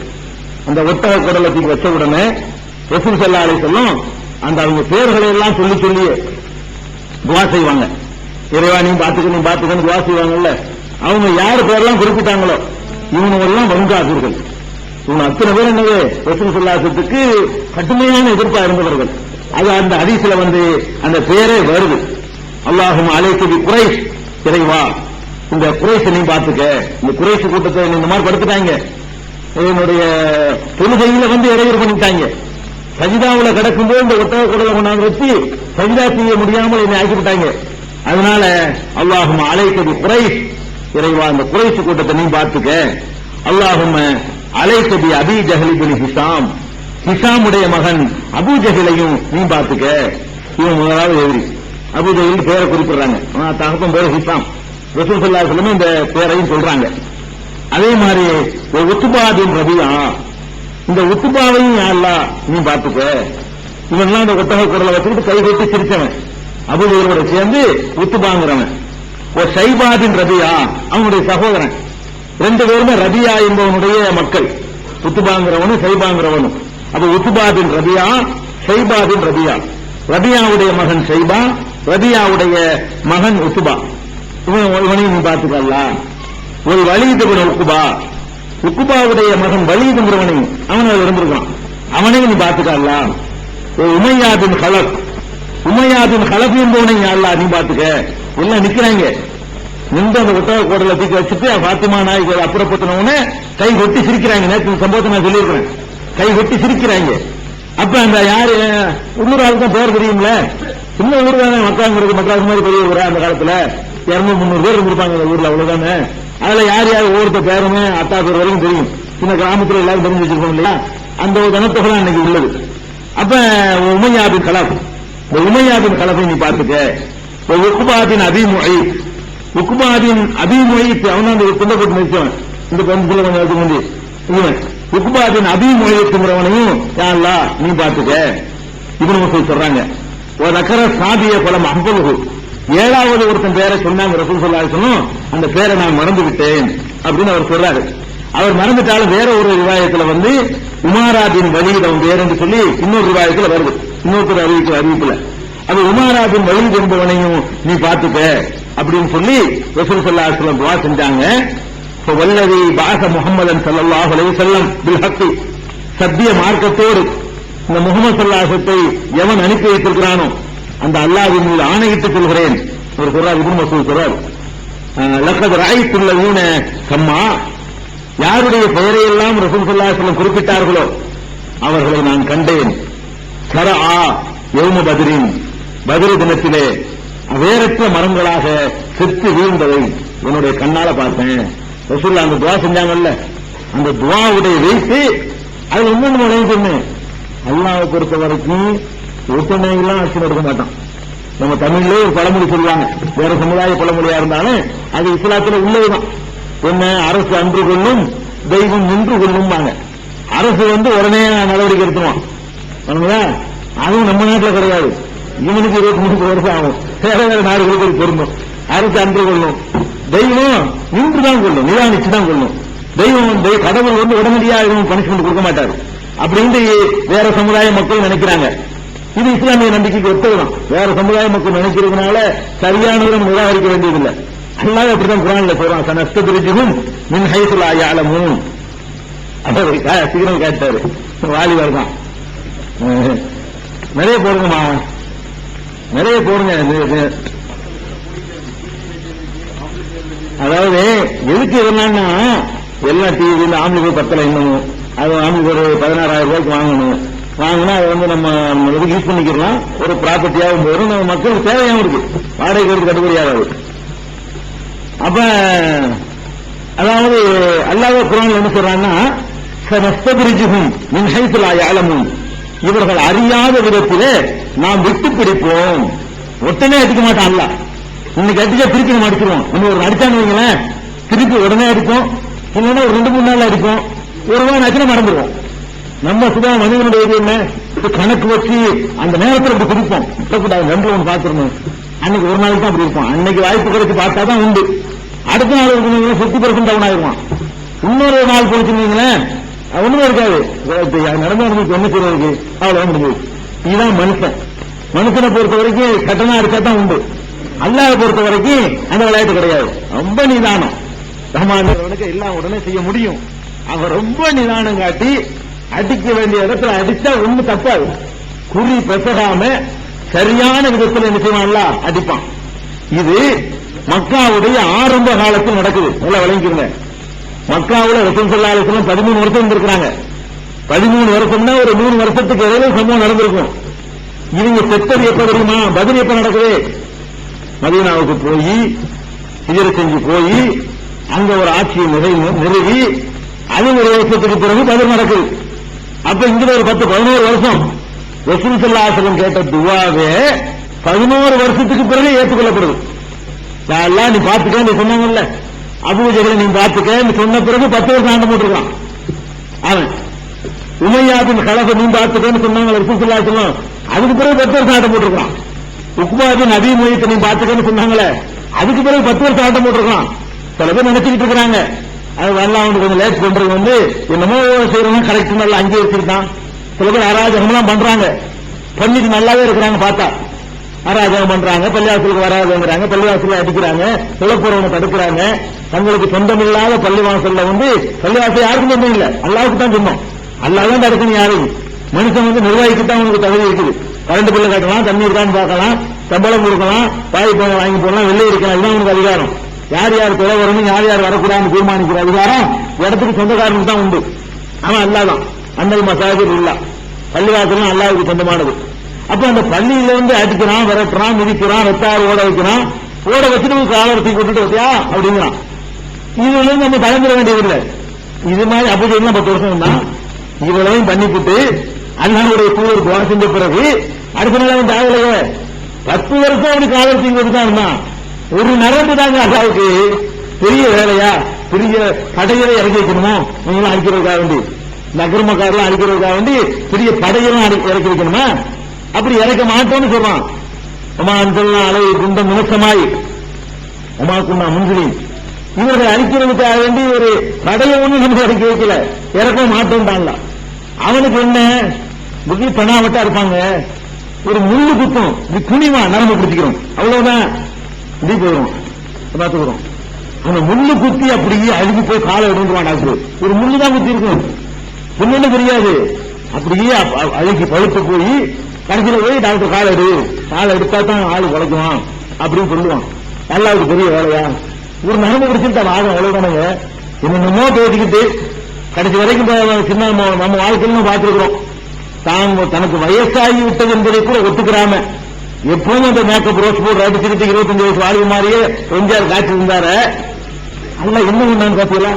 அந்த ஒட்டக குடலை தூக்கி வச்ச உடனே ரசூல் ஸல்லல்லாஹு அலைஹி வஸல்லம் அந்த அவங்க பேர்களை எல்லாம் சொல்லி சொல்லி துஆ செய்வாங்க. இறைவா நீ பாத்துக்கணும் துஆ செய்வாங்கல்ல. அவங்க யாரு பேரெல்லாம் குறிப்பிட்டாங்களோ இவனெல்லாம் வங்காபிர்கள். இவங்க அத்தனை பேர் என்னது ரசூல் ஸல்லல்லாஹு அலைஹி வஸல்லத்துக்கு கடுமையான எதிர்ப்பா இருந்தவர்கள். அது அந்த ஹதீஸ்ல வந்து அந்த பேரே வருது. அல்லாஹும் அலைக்கு குறைஷ், இறைவா இந்த குறைஷை நீ பார்த்துக்க. இந்த குறைஷ் கூட்டத்தை இந்த மாதிரி படுத்துட்டாங்க, என்னுடைய தொழுகையில இடையூறு பண்ணிட்டாங்க. சஜிதாவுல கிடக்கும்போது இந்த ஒட்டக குடலை கொண்டாந்து வச்சு சஜிதா செய்ய முடியாமல் என்னை ஆக்கிவிட்டாங்க. அதனால அல்லாஹும் அலைக்கு குறைஷ், இறைவா இந்த குறைஷ் கூட்டத்தை நீ பார்த்துக்க. அல்லாஹும் அலைக்கு அபி ஜஹல் இப்னு ஹிஷாம், ஹிஷாமுடைய மகன் அபூ ஜஹலையும் நீ பார்த்துக்க. இவன் முதலாவது எதிரி. அபூ ஜஹல் பேரை குறிப்பிடுறாங்க, தகப்பன் பேரு ஹிஷாம். ரசூல் ஸல்லல்லாஹு அலைஹி வஸல்லம் இந்த பேரையும் சொல்றாங்க. அதே மாதிரி உத்பா பின் ரபியா, இந்த உத்பாவையும் யா அல்லாஹ் நீ பார்த்துக்க. இவன்லாம் இந்த ஒட்டக குரலை வச்சுக்கிட்டு கை கொட்டி சிரிச்சவன், அபூ ஜஹலோட சேர்ந்து உத்பாங்கிறவன். ஒரு ஷைபா பின் ரபியா, அவனுடைய சகோதரன். ரெண்டு பேருமே ரபியா என்பவனுடைய மக்கள், உத்பாங்கிறவனும் ஷைபாங்கிறவனும். அப்ப உத்பா பின் ரபியா, ஷைபா பின் ரபியா. ரபியாவுடைய மகன் ஷைபா, ரபியாவுடைய மகன் உத்பா. இவனையும் நீ பார்த்துக்கல்லா. ஒரு வலீத் இப்னு உக்பா, உக்பாவுடைய மகன் வலீதுங்கிறவனையும் அவன் இருந்திருக்கான், அவனையும் நீ பார்த்துக்கல்லா. ஒரு உமையா பின் கலப், உமையா பின் கலப் என்பவனையும் அல்லா நீ பார்த்துக்க. எல்லாம் நிக்கிறாங்க, நின்று அந்த ஒட்டக கோடலை தூக்கி வச்சுட்டு பாத்திமா நாய்க்கு அப்புறப்படுத்தினவன கை கொட்டி சிரிக்கிறாங்க. நேற்று சம்பவத்தை நான் சொல்லியிருக்கிறேன், கை கொட்டி சிரிக்கிறாங்க. அப்ப அந்த யாரு உள்ளூர் ஆளுக்கு பேர் தெரியும்ல, சின்ன ஊர் தானே, மக்காங்கிறது மக்காஸ் மாதிரி பெரிய ஊரா அந்த காலத்துல 200-300 பேர் இருந்திருப்பாங்க அந்த ஊர்ல, அவ்வளவுதானே. அதுல யார் யார் ஒவ்வொருத்த பேருமே அத்தா பேர் வரைக்கும் தெரியும். சின்ன கிராமத்துல எல்லாரும் தெரிஞ்சு வச்சிருக்கோம் இல்லையா, அந்த ஒரு கனத்தொகை அன்னைக்கு உள்ளது. அப்ப உமையாபின் கலப், இந்த உமையாபின் கலப்பை நீ பார்த்துக்க. உக்பாபின் அபி முஹைத், உக்பாபின் அபி முஹைத் அவன் அந்த துண்டப்பட்டு நிறுத்தவன், இந்த கொஞ்சம் கொஞ்சம் வந்து இவன் உக்பாபின் அபி முஹைத்ங்கிறவனையும் யா அல்லாஹ் நீ பார்த்துக்க. இப்னு மஸ்ஊத் சொல்றாங்க, ஒரு நக்கர சாபிய பலம் அம்பலுகு, ஏழாவது ஒருத்தன் பேரை சொன்னாங்க ரசூல் ஸல்லல்லாஹு அலைஹி வஸல்லம், அந்த பேரை நான் மறந்து விட்டேன் அப்படின்னு அவர் சொல்றாரு. அவர் மறந்துட்டாலும் வேற ஒரு ரிவாயத்துல உமாரா பின் வலீத் அவன் பேர் என்று சொல்லி இன்னொரு ரிவாயத்துல வருது, இன்னொருத்தர் அறிவிப்புல. அது உமாரா பின் வலீத் என்பவனையும் நீ பார்த்துக்க அப்படின்னு சொல்லி ரசூல் ஸல்லல்லாஹு அலைஹி வஸல்லம் துஆ செஞ்சாங்க. வல்லதி பாஸ முஹம்மதன் ஸல்லல்லாஹு அலைஹி வஸல்லம் பில் ஹக்கி, சத்திய மார்க்கத்தோடு இந்த முஹம்மது ஸல்லல்லாஹு அலைஹி வஸல்லம் எவன் அனுப்பி வைத்திருக்கிறானோ அந்த அல்லாஹ்வின் மீது ஆணையிட்டு சொல்கிறேன். ஒரு சொல்றார், இப்னு மஸ்ஊத் சொல்றார், லக்கத் ரஅய்துல்லதீன சம்மா, யாருடைய பெயரை எல்லாம் ரசூல் ஸல்லல்லாஹு அலைஹி வஸல்லம் குறிப்பிட்டார்களோ அவர்களை நான் கண்டேன். ஸரஆ யௌம பத்ரின், பத்ர் தினத்திலே வேறற்ற மரங்களாக செத்து வீழ்ந்ததை என்னுடைய கண்ணால பார்த்தேன். ரசூலுல்லாஹ் அந்த துஆ செஞ்சாங்கல்ல, அந்த துஆவுடைய வைத்து அது இன்னொன்று நினைவுன்னு, அல்லாஹ்வை பொறுத்த வரைக்கும் ஒருத்தனையெல்லாம் ஆட்சி நடக்க மாட்டான். நம்ம தமிழ்ல ஒரு பழமொழி சொல்லுவாங்க, வேற சமுதாய பழமொழியா இருந்தாலும் அது இஸ்லாத்துல உள்ளதுதான். என்ன, அரசு அன்று கொள்ளும் தெய்வம் நின்று கொள்ளும். அரசு உடனே நடவடிக்கை எடுத்துவான், அதுவும் நம்ம நாட்டில் கிடையாது. இவனுக்கு 23 வருஷம் ஆகும், வேற வேற நாடுகளுக்கு பொருந்தும். அரசு அன்று கொள்ளும், தெய்வம் நின்றுதான் கொள்ளும், நிதானிச்சுதான் கொள்ளும். தெய்வம் கடவுள் உடனடியாக பனிஷ்மெண்ட் கொடுக்க மாட்டாரு அப்படின்னு வேற சமுதாய மக்கள் நினைக்கிறாங்க. இது இஸ்லாமிய நம்பிக்கைக்கு ஒத்ததுதான். வேற சமுதாய மக்கள் நினைக்கிறதுனால சரியானவரை நிராகரிக்க வேண்டியதில்லை. அல்லாஹ் அப்படிதான் குர்ஆன்ல சொல்றான், சனஸ்தத்ரிஜுஹும் மின் ஹைஸு லா யஅலமூன். அவர் சீக்கிரம் கேட்டாரு, வாலிபர் தான், நிறைய போடுங்கம்மா, நிறைய போடுங்க. அதாவது எதுக்கு இதெல்லாம், எல்லாம் டிவி இந்த ஆம்பளை பத்தல இன்னமும், அது ஆம்பளை ஒரு 16,000 ரூபாய்க்கு வாங்கணும். வாங்கினா அதை நம்ம யூஸ் பண்ணிக்கலாம், ஒரு ப்ராப்பர்ட்டியாகவும் போயிடும், நம்ம மக்களுக்கு தேவையாகவும் இருக்கு, வாடகை ஒரு கட்டுப்படியாகாது. அப்ப அதாவது அல்லாஹ் குர்ஆன்ல என்ன சொல்றான்னா, சனஸ்தத்ரிஜுஹும் மின் ஹைஸு லா யஅலமூன், இவர்கள் அறியாத விதத்திலே நாம் விட்டு பிடிப்போம். உடனே அடிக்க மாட்டான் அல்லாஹ். இன்னைக்கு அடிச்சா திருப்பி நம்ம அடிச்சிருவோம். நம்ம ஒரு அடிச்சான்னு வைங்களேன், திருப்பி உடனே அடிப்போம், இல்லைன்னா ஒரு 2-3 நாள் அடிப்போம், ஒரு வாரம் ஆச்சுன்னா மறந்துடுவோம். நம்ம சுதா மனிதனுடைய இது என்ன, கணக்கு வச்சு அந்த நேரத்தில் இப்படி குடிப்போம், விட்டக்கூடாது, 2 பார்த்துடணும். அன்னைக்கு ஒரு நாளைக்கு தான் அப்படி இருப்போம். அன்னைக்கு வாய்ப்பு கிடைச்சு பார்த்தா தான் உண்டு. அடுத்த நாள் இருக்கீங்க 50% டவுன் ஆயிருவான். இன்னொரு நாள் போச்சுங்களேன், ஒண்ணுமே இருக்காது. நடந்து என்ன செய்யறதுக்கு அவ்வளவு முடிஞ்சது. இதுதான் மனுஷன். மனுஷனை பொறுத்த வரைக்கும் கட்டணம் அடிச்சா தான் உண்டு. அல்லாஹ்வை பொறுத்த வரைக்கும் அந்த விளையாட்டு கிடையாது. ரொம்ப நிதானம். ரஹ்மானுக்கு எல்லாம் உடனே செய்ய முடியும். அவன் ரொம்ப நிதானம் காட்டி அடிக்க வேண்டிய இடத்துல அடிச்சா ஒண்ணு தப்பாது. குறி பெசகாம சரியான விதத்தில் என்ன செய்வான்ல அடிப்பான். இது மக்காவுடைய ஆரம்ப காலத்தில் நடக்குது. நல்லா விளங்கிக்கிறங்க. மக்காவுல ரசூல் ஸல்லல்லாஹு அலைஹி வஸல்லம் 13 வருஷம் இருந்திருக்காங்க. 13 வருஷம்னா ஒரு 3 வருஷத்துக்கு இடையில சம்பவம் நடந்திருக்கும். இவங்க செத்தது எப்ப தெரியுமா? பத்ர் எப்ப நடக்குது? மதீனாவுக்கு போய் ஹிஜ்ரத் செஞ்சு போய் அங்க ஒரு ஆட்சியை நிறுவி அது ஒரு வருஷத்துக்கு பிறகு பத்ர் நடக்குது. அப்ப இங்க ஒரு 10-11 வருஷம் ரசூல் ஸல்லல்லாஹு அலைஹி வஸல்லம் கேட்ட துஆவே 11 வருஷத்துக்கு பிறகு ஏற்றுக்கொள்ளப்படுது. எல்லாம் நீ பார்த்துக்க, நீ சொன்னாங்கல்ல அபூ ஜஹல் நீ பார்த்துக்க நீ சொன்ன பிறகு 10 வருஷம் ஆண்டு போட்டிருக்கான். அவன் உமையா பின் கலஃப் நீ பார்த்துக்கன்னு சொன்னாங்க ரசூல் ஸல்லல்லாஹு அலைஹி வஸல்லம், அதுக்கு பிறகு 10 வருஷம் ஆட்டம் போட்டிருக்கான். உக்பா பின் அபீ முய்த் நீ பார்த்துக்கன்னு சொன்னாங்களே, அதுக்கு பிறகு 10 வருஷம் ஆட்டம் போட்டிருக்கான். சில பேர் நினைச்சுக்கிட்டு இருக்கிறாங்க அது வரலாம் அவனுக்கு கொஞ்சம் லேட் பண்றது என்னமோ செய்யறவங்க கரெக்ட் நல்லா அங்கீகரிச்சுக்கிட்டான். சில பேர் அராஜகம்லாம் பண்றாங்க, பண்ணிட்டு நல்லாவே இருக்கிறாங்க. பார்த்தா அராஜகம் பண்றாங்க, பள்ளிவாசலுக்கு வராதுங்கிறாங்க, பள்ளிவாசல அடிக்கிறாங்க, குலப்புறவனை தடுக்கிறாங்க. தங்களுக்கு சொந்தமில்லாத பள்ளிவாசல்ல பள்ளிவாசல் யாருக்கும் சொந்தம் இல்லை, அல்லாவுக்கு தான் சொந்தம். அல்லாஹ் தான் தடுக்கணும். யாரையும் மனுஷன் நிர்வாகிக்கு தான் அவனுக்கு தகுதி இருக்குது. கரண்ட் பில்ல கட்டலாம், தண்ணி இருக்கான்னு பார்க்கலாம், சம்பளம் கொடுக்கலாம், பாய் வாங்கி போடலாம், வெள்ளை இருக்கலாம். இதுதான் அவனுக்கு அதிகாரம். யார் யார் தொலை வரணும், யார் யார் வரக்கூடாதுன்னு தீர்மானிக்கிற அதிகாரம் இடத்துக்கு சொந்தக்காரனுக்கு தான் உண்டு. அவன் அல்லாதான். அந்த மசாஜித் இல்ல, பள்ளிவாசல் அல்லாவுக்கு சொந்தமானது. அப்ப அந்த பள்ளியிலிருந்து அடிக்கிறான், விரட்டுறான், மிதிக்கிறான், ரத்தாறு ஓட வைக்கிறான். ஓட வச்சுட்டு காலத்தை கொண்டுட்டு வச்சியா அப்படிங்கிறான். இதுல இருந்து நம்ம பயந்துட வேண்டியதில்லை. இது மாதிரி அபூ ஜஹல் 10 வருஷம் தான் இவ்வளவையும் பண்ணிவிட்டு அல்லாஹ்வுடைய தூதர் துஆ செஞ்ச பிறகு அடுத்த நாள் அவன் தாவலையே 10 வருஷம் அவனுக்கு காலத்தை கொடுத்தான். ஒரு நரம்பு தாங்க அல்லாவுக்கு பெரிய வேலையா? பெரிய படைகளை இறக்கி வைக்கணுமோ? நீங்களும் அடிக்கிறதுக்காக வேண்டி, நகர்மக்காரெல்லாம் அடிக்கிறதுக்காக வேண்டி பெரிய படையெல்லாம் இறக்கி வைக்கணுமா? அப்படி இறக்க மாட்டோம்னு சொல்றான். உமா அன்சல்னா அலைஹி குண்டம் முனசமாய் உமா குன்னா முன்சிலின். இவர்கள் அழிக்கிறதுக்காக வேண்டி ஒரு படையை ஒண்ணு நம்ம இறக்கி வைக்கல, இறக்க மாட்டோம்டான்ல. அவனுக்கு என்ன புத்தி பணாவட்டா இருப்பாங்க, ஒரு முள்ளு குத்தும், இது துணிவா நரம்பு பிடிச்சிக்கிறோம், அவ்வளவுதான். இப்படி போயிடும் பார்த்துக்கிறோம். அந்த முள்ளு குத்தி அப்படியே அழுகி போய் காலை எடுத்துருவான் டாக்டர். ஒரு முள்ளு தான் குத்தி இருக்கும், ஒண்ணு தெரியாது. அப்படியே அழுகி பழுத்து போய் கடைசியில் போய் டாக்டர் காலை எடுத்தா தான் ஆளு குலைக்குவான் அப்படின்னு சொல்லுவான். அல்லாவுக்கு பெரிய வேலையா? ஒரு நரம்பு பிடிச்சிருந்தா ஆகும், அவ்வளவுதானுங்க. என்னென்னமோ பேசிக்கிட்டு கடைசி வரைக்கும் சின்ன நம்ம வாழ்க்கையில பார்த்திருக்கிறோம். தனக்கு வயசாகி விட்டது என்பதை கூட ஒத்துக்கிறாம எப்பவும் அந்த மேக்கப் ரோஸ் போட்டு அடிச்சுக்கிட்டு 25 வயசு வாழ்வு மாதிரியே எம்ஜிஆர் காட்சி இருந்தாரு. அல்ல என்ன பண்ணான்னு பாத்தீங்களா?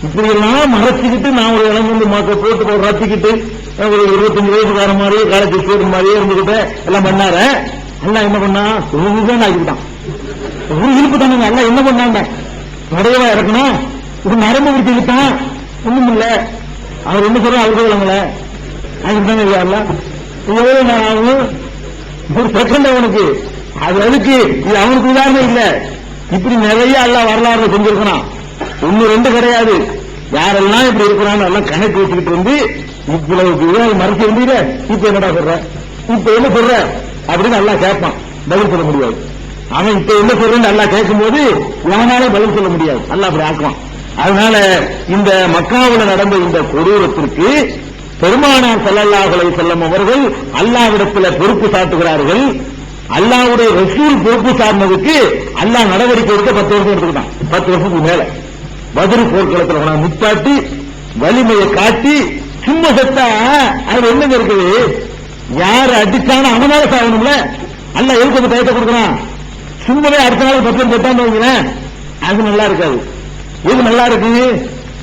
இப்படி எல்லாம் மறைச்சுக்கிட்டு நான் ஒரு இடம் வந்து மேக்கப் போட்டு ரத்திக்கிட்டு ஒரு 25 வயசுக்கார மாதிரியே காலேஜ் ஸ்டூடெண்ட் மாதிரியே இருந்துகிட்டு எல்லாம் பண்ணாரு. அல்ல என்ன பண்ணா? தான் ஆகிட்டான். ஒரு இழுப்பு தானுங்க. அல்ல என்ன பண்ணாங்க? நடையவா இறக்கணும், ஒரு நரம்பு விட்டுக்கிட்டான். ஒண்ணும் இல்ல. அவர் என்ன சொல்ற அவருக்கு இல்லைங்கள அதுதாங்க இல்ல. எவ்வளவு நான் ஆகும்? ஒரு செகண்ட் அவனுக்கு அது அதுக்கு இது அவனுக்கு உதாரணம் இல்ல. இப்படி நிறைய எல்லாம் வரலாறு செஞ்சிருக்கணும். 1-2 கிடையாது. யாரெல்லாம் இப்படி இருக்கிறான்னு எல்லாம் கணக்கு வச்சுக்கிட்டு வந்து இவ்வளவு மறைச்சு இருந்தீங்க. இப்ப என்னடா சொல்ற, இப்ப என்ன சொல்ற அப்படின்னு எல்லாம் கேட்பான். பதில் சொல்ல முடியாது. அவன் இப்ப என்ன சொல்றேன்னு எல்லாம் கேட்கும் போது எவனால பதில் சொல்ல முடியாது. எல்லாம் அப்படி ஆக்குவான். அதனால இந்த மக்காவில் நடந்த இந்த கொடூரத்திற்கு பெருமானார் ஸல்லல்லாஹு அலைஹி வஸல்லம் அவர்கள் அல்லாஹ்விடத்தில் பொறுப்பு சாட்டுகிறார்கள். அல்லாஹ்வுடைய ரசூல் பொறுப்பு சார்ந்ததுக்கு அல்லாஹ் நடவடிக்கை எடுக்க 10 வருஷம் எடுத்துக்கிட்டான். 10 வருஷத்துக்கு மேல பத்ர் போர்க்களத்தில் முத்தாட்டி வலிமையை காட்டி சும்மா செத்தா அது என்ன இருக்குது? யார் அடிச்சானோ அவனால சாகணும்ல. அல்லாஹ் எதுக்கு டயத்தை கொடுக்குறான்? சும்மாவே அடுத்த நாள் 10 வருஷம் செத்தான்னு வைங்களேன், அது நல்லா இருக்காது. எது நல்லா இருக்கு?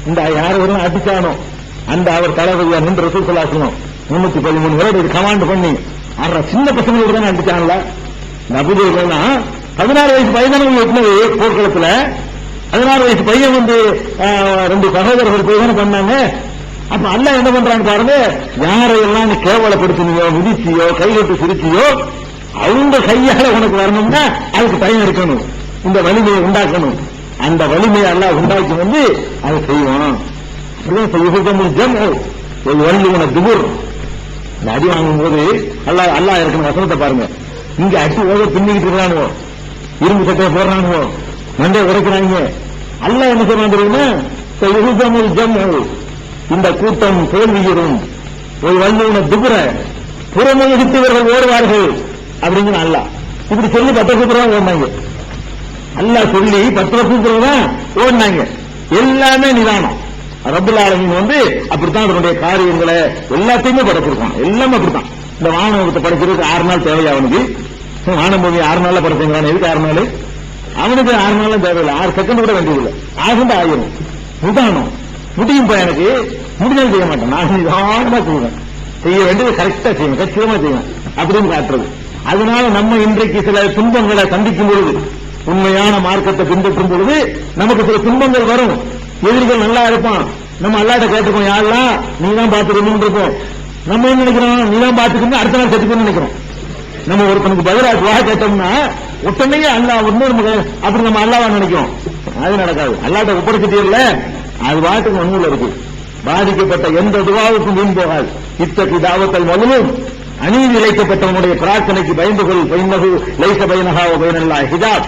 இந்த யார் வரும் அடிச்சானோ அந்த அவர் தளபதியா நின்று ரசூல் ஸல்லல்லாஹு அலைஹி வஸல்லம் 313 பேர் கமாண்ட் பண்ணி சின்ன பசங்களுக்கு தான் அடிச்சாங்கல்ல. நபிகள்னா 16 வயசு பையன் எட்டினது போர்க்களத்துல. 16 வயசு பையன் 2 சகோதரர்கள் போய் தானே பண்ணாங்க. அப்ப அல்லாஹ் என்ன பண்றான்னு பாருங்க, யாரையெல்லாம் நீ கேவலப்படுத்தினியோ, மிதிச்சியோ, கைகட்டு சிரிச்சியோ அவங்க கையால உனக்கு வரணும்னா அதுக்கு பயன் இருக்கணும், இந்த வலிமையை உண்டாக்கணும். அந்த வலிமையை அல்லாஹ் உண்டாக்கி வந்து அதை செய்வான். அடி வாங்கும் போது அல்லாஹ் இருக்கணும். வசனத்தை பாருங்க. இங்க அடி ஓட பின்னிக்கிட்டு இருக்கிறானுவோ, இரும்பு சட்டையை போடுறானுவோ, மண்டையை உடைக்கிறாங்க. அல்லாஹ் என்ன சொல்றான் தெரியுமா? இந்த கூட்டம் தோல்வியுறும், ஒரு வல்லுன துபுர புறமுகத்தவர்கள் ஓடுவார்கள் அப்படிங்கிற அல்லாஹ் இப்படி சொல்லி 10 கூட்டுறாங்க ஓடுனாங்க. அல்லாஹ் சொல்லி 10 வருஷத்துல தான் ஓடினாங்க. எல்லாமே நிதானம். ரப்பல் ஆலமீன் அப்படித்தான் அதனுடைய காரியங்களை எல்லாத்தையுமே படைச்சிருக்கான். எல்லாமே அப்படித்தான். இந்த வானத்தை படைக்கிறதுக்கு 6 நாள் தேவையா அவனுக்கு? வானபூமி 6 நாள்ல படைச்சிருக்கான். எதுக்கு 6 நாள்? அவனுக்கு 6 நாளும் தேவையில்லை. 6 செகண்ட் கூட வேண்டியதில்லை. ஆயிரும் நிதானம். முடியும் எனக்கு முடிஞ்சது செய்ய மாட்டேன். நான் நிதானமா செய்வேன். செய்ய வேண்டியது கரெக்டா செய்வேன், கச்சிதமா செய்வேன் அப்படின்னு காட்டுறது. அதனால நம்ம இன்றைக்கு சில துன்பங்களை சந்திக்கும் பொழுது, உண்மையான மார்க்கத்தை பின்பற்றும் பொழுது நமக்கு சில துன்பங்கள் வரும். எதிரிகள் நல்லா இருப்பான். நம்ம அல்லாட்ட கேட்டுப்போம், யாரெல்லாம் நீ தான் பாத்துக்கணும் இருப்போம். நம்ம என்ன நினைக்கிறோம்? நீ தான் பாத்துக்கணும், அடுத்த நாள் செத்துக்கணும்னு நினைக்கிறோம். நம்ம ஒருத்தனுக்கு பதிலா துவா கேட்டோம்னா உடனே அல்லாஹ் அப்படி நம்ம அல்லாஹ்வா நினைக்கிறோம். அது நடக்காது. அல்லாட்ட ஒப்படைச்சிட்டீர்ல, அது பாட்டுக்கு ஒண்ணுல இருக்கு. பாதிக்கப்பட்ட எந்த துவாவுக்கும் வீண் போகாது. இத்தகைய தாவத்தல் முதலும் அநீதி இழைக்கப்பட்டவனுடைய பிரார்த்தனைக்கு பயந்து கொள். பைனஹு லைஸ பைனஹா வ பைனல்லாஹி ஹிஜாப்.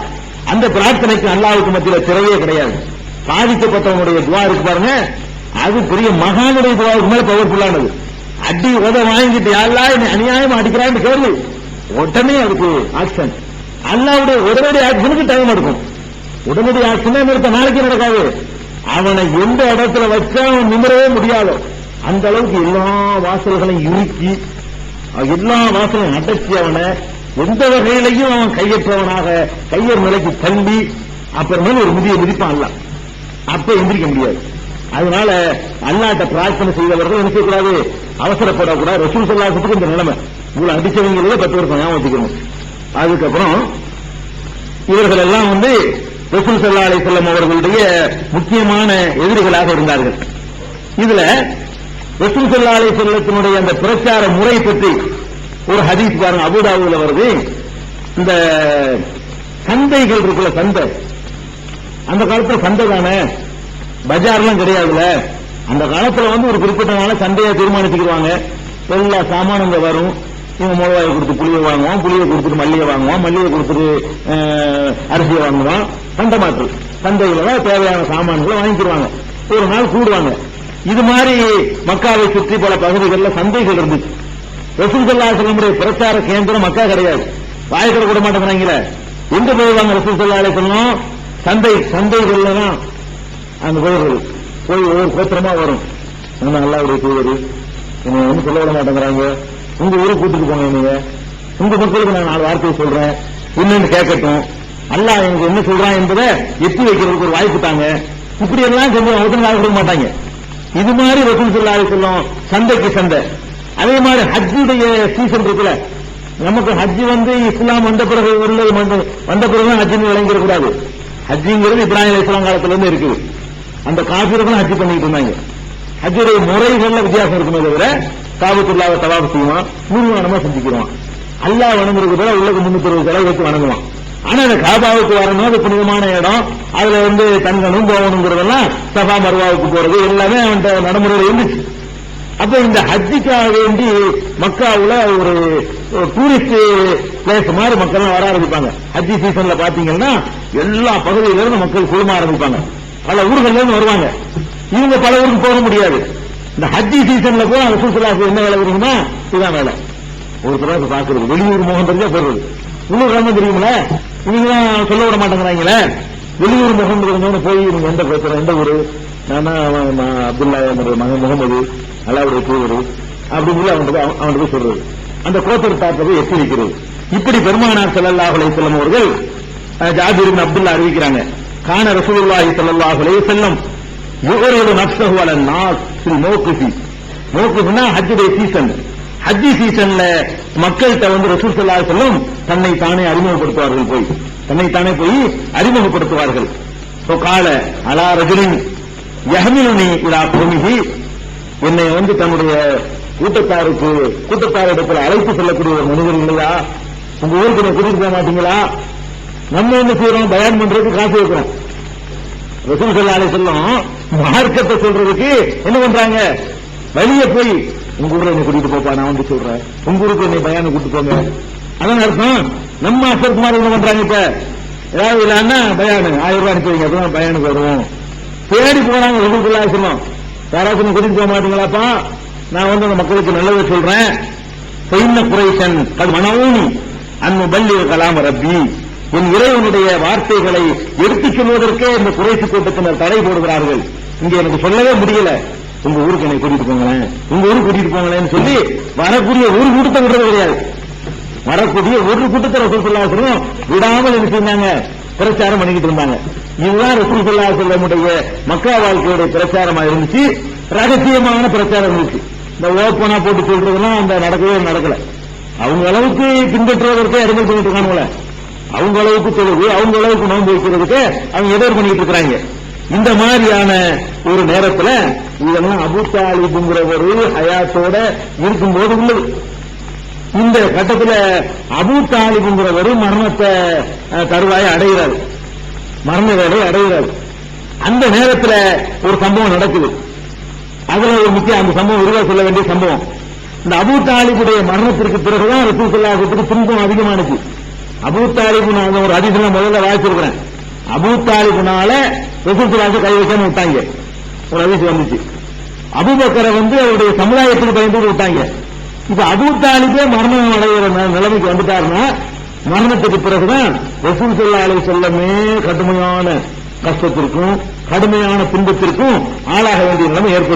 அந்த பிரார்த்தனைக்கு அல்லாஹ்வுக்கு மத்தியில திரையே கிடையாது. பாதிக்கப்பட்டவனுடைய துவா இருக்கு பாருங்க, அது பெரிய மகானுடைய துவாவுக்கு மேல பவர்ஃபுல்லானது. அடி உத வாங்கிட்டு யாரெல்லாம் என்னை அநியாயமா அடிக்கிறான்னு கேள்வி, உடனே அதுக்கு ஆக்ஷன். அல்லாஹ்வுடைய உடனடி ஆக்ஷனுக்கு டைம் எடுக்கும். உடனடி ஆக்ஷனே நிறுத்த நாளைக்கு நடக்காது. அவனை எந்த இடத்துல வச்சா அவன் நிமிரவே முடியாது. அந்த அளவுக்கு எல்லா வாசல்களையும் இறுக்கி, எல்லா வாசலையும் அடக்கி, அவனை எந்த வகையிலையும் அவன் கையற்றவனாக கையர் நிலைக்கு தள்ளி அப்புறமேல ஒரு முதிய மிதிப்பான். அல்ல அப்ப எந்திரிக்க முடியாது. அதனால அல்லாட்ட பிரார்த்தனை செய்தவர்கள் என்ன செய்யக்கூடாது? அவசரப்படக்கூடாது. ரசூல் ஸல்லல்லாஹு அலைஹி வஸல்லம் இந்த நிலைமை. இவ்வளவு அடிச்சவங்கள 10 வருஷம் ஞாபகம் வச்சுக்கணும். அதுக்கப்புறம் இவர்கள் எல்லாம் ரசூல் ஸல்லல்லாஹு அலைஹி வஸல்லம் அவர்களுடைய முக்கியமான எதிரிகளாக இருந்தார்கள். இதுல ரசூல் ஸல்லல்லாஹு அலைஹி வஸல்லத்தினுடைய அந்த பிரச்சார முறை பற்றி ஒரு ஹதீஸ் பாருங்க, அபூ தாவூதுல வருது. இந்த சந்தைகள் இருக்குல்ல, சந்தை, அந்த காலத்துல சந்தை தானே, பஜார்லாம் கிடையாதுல. அந்த காலத்துல ஒரு குறிப்பிட்ட நாள சந்தையை தீர்மானிச்சுக்கிடுவாங்க. எல்லா சாமானுங்க வரும். இவன் மிளகாயை கொடுத்து புளியை வாங்குவான், புளியை கொடுத்துட்டு மல்லியை வாங்குவான், மல்லியை கொடுத்துட்டு அரிசியை வாங்குவான். சந்தை மாற்று சந்தையில தேவையான சாமான்களை வாங்கிக்கிடுவாங்க. ஒரு நாள் கூடுவாங்க. இது மாதிரி மக்காவை சுற்றி பல பகுதிகளில் சந்தைகள் இருந்துச்சு. ரசூல் ஸல்லல்லாஹு அலைஹி வஸல்லம் பிரச்சார கேந்திரம் மக்கா கிடையாது. வாய்க்கிற கூட மாட்டேங்கிறாங்களே. எங்க போயிடுவாங்க ரசூல் ஸல்லல்லாஹு அலைஹி வஸல்லம்? சந்தைகள்ல தான் அந்த போய் ஒவ்வொரு கோத்திரமா வரும். அல்லாஹ்வுடைய தூதர் என்ன சொல்ல விட மாட்டேங்கிறாங்க, உங்க ஊருக்கு கூட்டிட்டு போங்க, நீங்க உங்க மக்களுக்கு நான் 4 வார்த்தையை சொல்றேன், என்னன்னு கேட்கட்டும், அல்லாஹ் எனக்கு என்ன சொல்றான் என்பதை எட்டி வைக்கிறதுக்கு ஒரு வாய்ப்பு தாங்க. இப்படி எல்லாம் செஞ்சு அவங்க கொடுக்க மாட்டாங்க. இது மாதிரி ரசூல் ஸல்லல்லாஹு அலைஹி வஸல்லம் சந்தைக்கு சந்தை. அதே மாதிரி ஹஜ்ஜுடைய சீசன் இருக்குல்ல, நமக்கு ஹஜ் இஸ்லாம் வந்த பிறகு வந்த பிறகு ஹஜ்ஜு விளங்கிடக்கூடாது. ஹஜ்ஜுங்கிறது இப்ராஹிம் அலைஹிஸ்ஸலாம் காலத்துல இருந்து இருக்குது. அந்த காபிர்களும் ஹஜ் பண்ணிட்டு இருந்தாங்க. ஹஜ்ஜுடைய முறைகள்ல வித்தியாசம் இருக்குமே தவிர, காபத்துல்லாஹ்வை தவாஃப் செய்வான், நிர்வாணமா செஞ்சுக்கிறான். அல்லாஹ் வணங்குறதுக்கு போல உள்ளக்கு 360 தடவை வச்சு வணங்குவான். ஆனா அந்த காபாவுக்கு வரணும், அது புனிதமான இடம், அதுல தங்கணும் போகணுங்கிறதெல்லாம் சஃபா மர்வாவுக்கு போறது எல்லாமே அவன் நடைமுறையில் இருந்துச்சு. அப்ப இந்த ஹஜ்ஜுக்காக வேண்டி மக்காவுல ஒரு டூரிஸ்ட் பிளேஸ் மாதிரி மக்கள் வர ஆரம்பிப்பாங்க. ஹஜ்ஜி சீசன்ல பாத்தீங்கன்னா எல்லா பகுதியில இருந்து மக்கள் குழும ஆரம்பிப்பாங்க. பல ஊர்கள்ல இருந்து வருவாங்க. இவங்க பல ஊருக்கு போக முடியாது. இந்த ஹஜ்ஜி சீசன்ல போய் ரசூல் ஸல்லல்லாஹு அலைஹி வஸல்லம் என்ன வேலை தெரியுமா? இதுதான் வேலை. ஒரு தடவை பாக்குறது, வெளியூர் முகம் தெரிஞ்சா போடுறது. உள்ளூர் கிழமை தெரியுங்களா? இவங்க சொல்ல விட மாட்டேங்கிறாங்களே. வெளியூர் முகம் தெரிஞ்சவங்க போய் இவங்க எந்த பேசுறோம், எந்த ஊரு, நான் அப்துல்லா மகன் முகமது அல்லாஹ்வுடைய தூதர் அப்படின்னு அவனுக்கு போய் சொல்றது. அந்த கோத்தர் தாக்கத்தை எட்டி வைக்கிறது. இப்படி பெருமானார் ஸல்லல்லாஹு அலைஹி வஸல்லம் அவர்கள் ஜாபிர் இப்னு அப்துல்லா அறிவிக்கிறாங்க, கான ரசூலுல்லாஹி ஸல்லல்லாஹு அலைஹி வஸல்லம் யுகரிது நஃப்ஸஹு அலன் நாஸ் ஃபில் மௌகிஃபி. மௌகிஃப்னா ஹஜ்ஜுடைய சீசன். ஹஜ்ஜி சீசன்ல மக்கள்கிட்ட ரசூல் ஸல்லல்லாஹு அலைஹி வஸல்லம் தன்னை தானே அறிமுகப்படுத்துவார்கள். தன்னைத்தானே போய் அறிமுகப்படுத்துவார்கள். கால அலா ரஜுலின் யஹ்மிலுனி இலா கௌமிஹி, என்னை தன்னுடைய கூட்டத்தாரிடத்தில் அழைத்து செல்லக்கூடிய ஒரு மனிதர் இல்லையா? உங்க ஊருக்கு கூட்டிட்டு போக மாட்டீங்களா? நம்ம என்ன செய்யறோம்? பயான் பண்றதுக்கு காசு வைக்கிறோம். ரசூல் ஸல்லல்லாஹு அலைஹி வஸல்லம் மார்க்கத்தை சொல்றதுக்கு என்ன பண்றாங்க? வெளியே போய் உங்க ஊர்ல என்ன கூட்டிட்டு போப்பா, நான் சொல்றேன், உங்க ஊருக்கு என்னை பயானை கூட்டு போங்க. அதான் அர்த்தம். நம்ம அசர்குமார் என்ன பண்றாங்க? இப்ப ஏதாவது இல்லன்னா பயானு 1000 ரூபாய் அனுப்பி வைங்க, அப்பதான் பயானுக்கு வருவோம். தேடி போனாங்க ரசூல் ஸல்லல்லாஹு அலைஹி வஸல்லம். யாராச்சும் கூட்டிட்டு போக மாட்டீங்களாப்பா? நான் அந்த மக்களுக்கு நல்லதை சொல்றேன். குறைசன் அது மனவுனி அன்பு பள்ளி கலாம் ரப்பி, என் இறைவனுடைய வார்த்தைகளை எடுத்துச் சொல்வதற்கே இந்த குறைசி கூட்டத்தினர் தடை போடுகிறார்கள். இங்க எனக்கு சொல்லவே முடியல. உங்க ஊருக்கு என்னை கூட்டிட்டு போங்களேன், உங்க ஊருக்கு கூட்டிட்டு போங்களேன்னு சொல்லி வரக்கூடிய ஒரு கூட்டத்தை விடுறது கிடையாது. வரக்கூடிய ஒரு கூட்டத்தை ரசூல் ஸல்லல்லாஹு அலைஹி வஸல்லம் விடாமல் என்ன செஞ்சாங்க, பிரச்சாரம் பண்ணிக்கிட்டு இருந்தாங்க. இதுதான் ரசூல் ஸல்லல்லாஹு அலைஹி வஸல்லமுடைய மக்கா வாழ்க்கையுடைய பிரச்சாரமா இருந்துச்சு. ரகசியமான பிரச்சாரம் இருந்துச்சு. இந்த ஓப்பனா போட்டு சொல்றதுலாம் அந்த நடக்கல. அவங்க அளவுக்கு பின்பற்றுவதற்கே இடங்கள் பண்ணிட்டு இருக்கானுங்கள, அவங்க அளவுக்கு தொழுது, அவங்க அளவுக்கு நோன்பு வைக்கிறதுக்கு அவங்க எதிர் பண்ணிட்டு இருக்கிறாங்க. இந்த மாதிரியான ஒரு நேரத்தில் இதெல்லாம் அபூ தாலிப்ங்கிறவரு ஹயாத்தோட இருக்கும்போது உள்ளது. இந்த கட்டத்தில் அபூ தாலிப்ங்கிறவரு மரணத்தை தருவாயை அடைகிறார், மரண வேலை அடைகிறார். அந்த நேரத்தில் ஒரு சம்பவம் நடக்குது. அதுல ஒரு முக்கிய அந்த சம்பவம் விரிவா சொல்ல வேண்டிய சம்பவம். இந்த அபூ தாலிபுடைய மரணத்திற்கு பிறகுதான் ரசூல் ஸல்லல்லாஹு அலைஹி வஸல்லம் துன்பம் அதிகமானது. அபூ தாலிபு நான் ஒரு ஹதீஸ்ல முதல்ல வாசிச்சிருக்கிறேன். அபூ தாலிபுனால ரசூல் ஸல்லல்லாஹு அலைஹி வஸல்லம் கை வைக்காம விட்டாங்க. ஒரு ஹதீஸ் வந்துச்சு. அபூபக்கரை அவருடைய சமுதாயத்துக்கு பயந்து விட்டாங்க. இப்ப அபூ தாலிபே மரணம் அடைகிற நிலைமைக்கு வந்துட்டாருன்னா மரணத்துக்கு பிறகுதான் ரசூல் ஸல்லல்லாஹு அலைஹி வஸல்லமே கடுமையான கஷ்டத்திற்கும் கடுமையான துன்பத்திற்கும் ஆளாக வேண்டிய நிலைமை ஏற்படுது.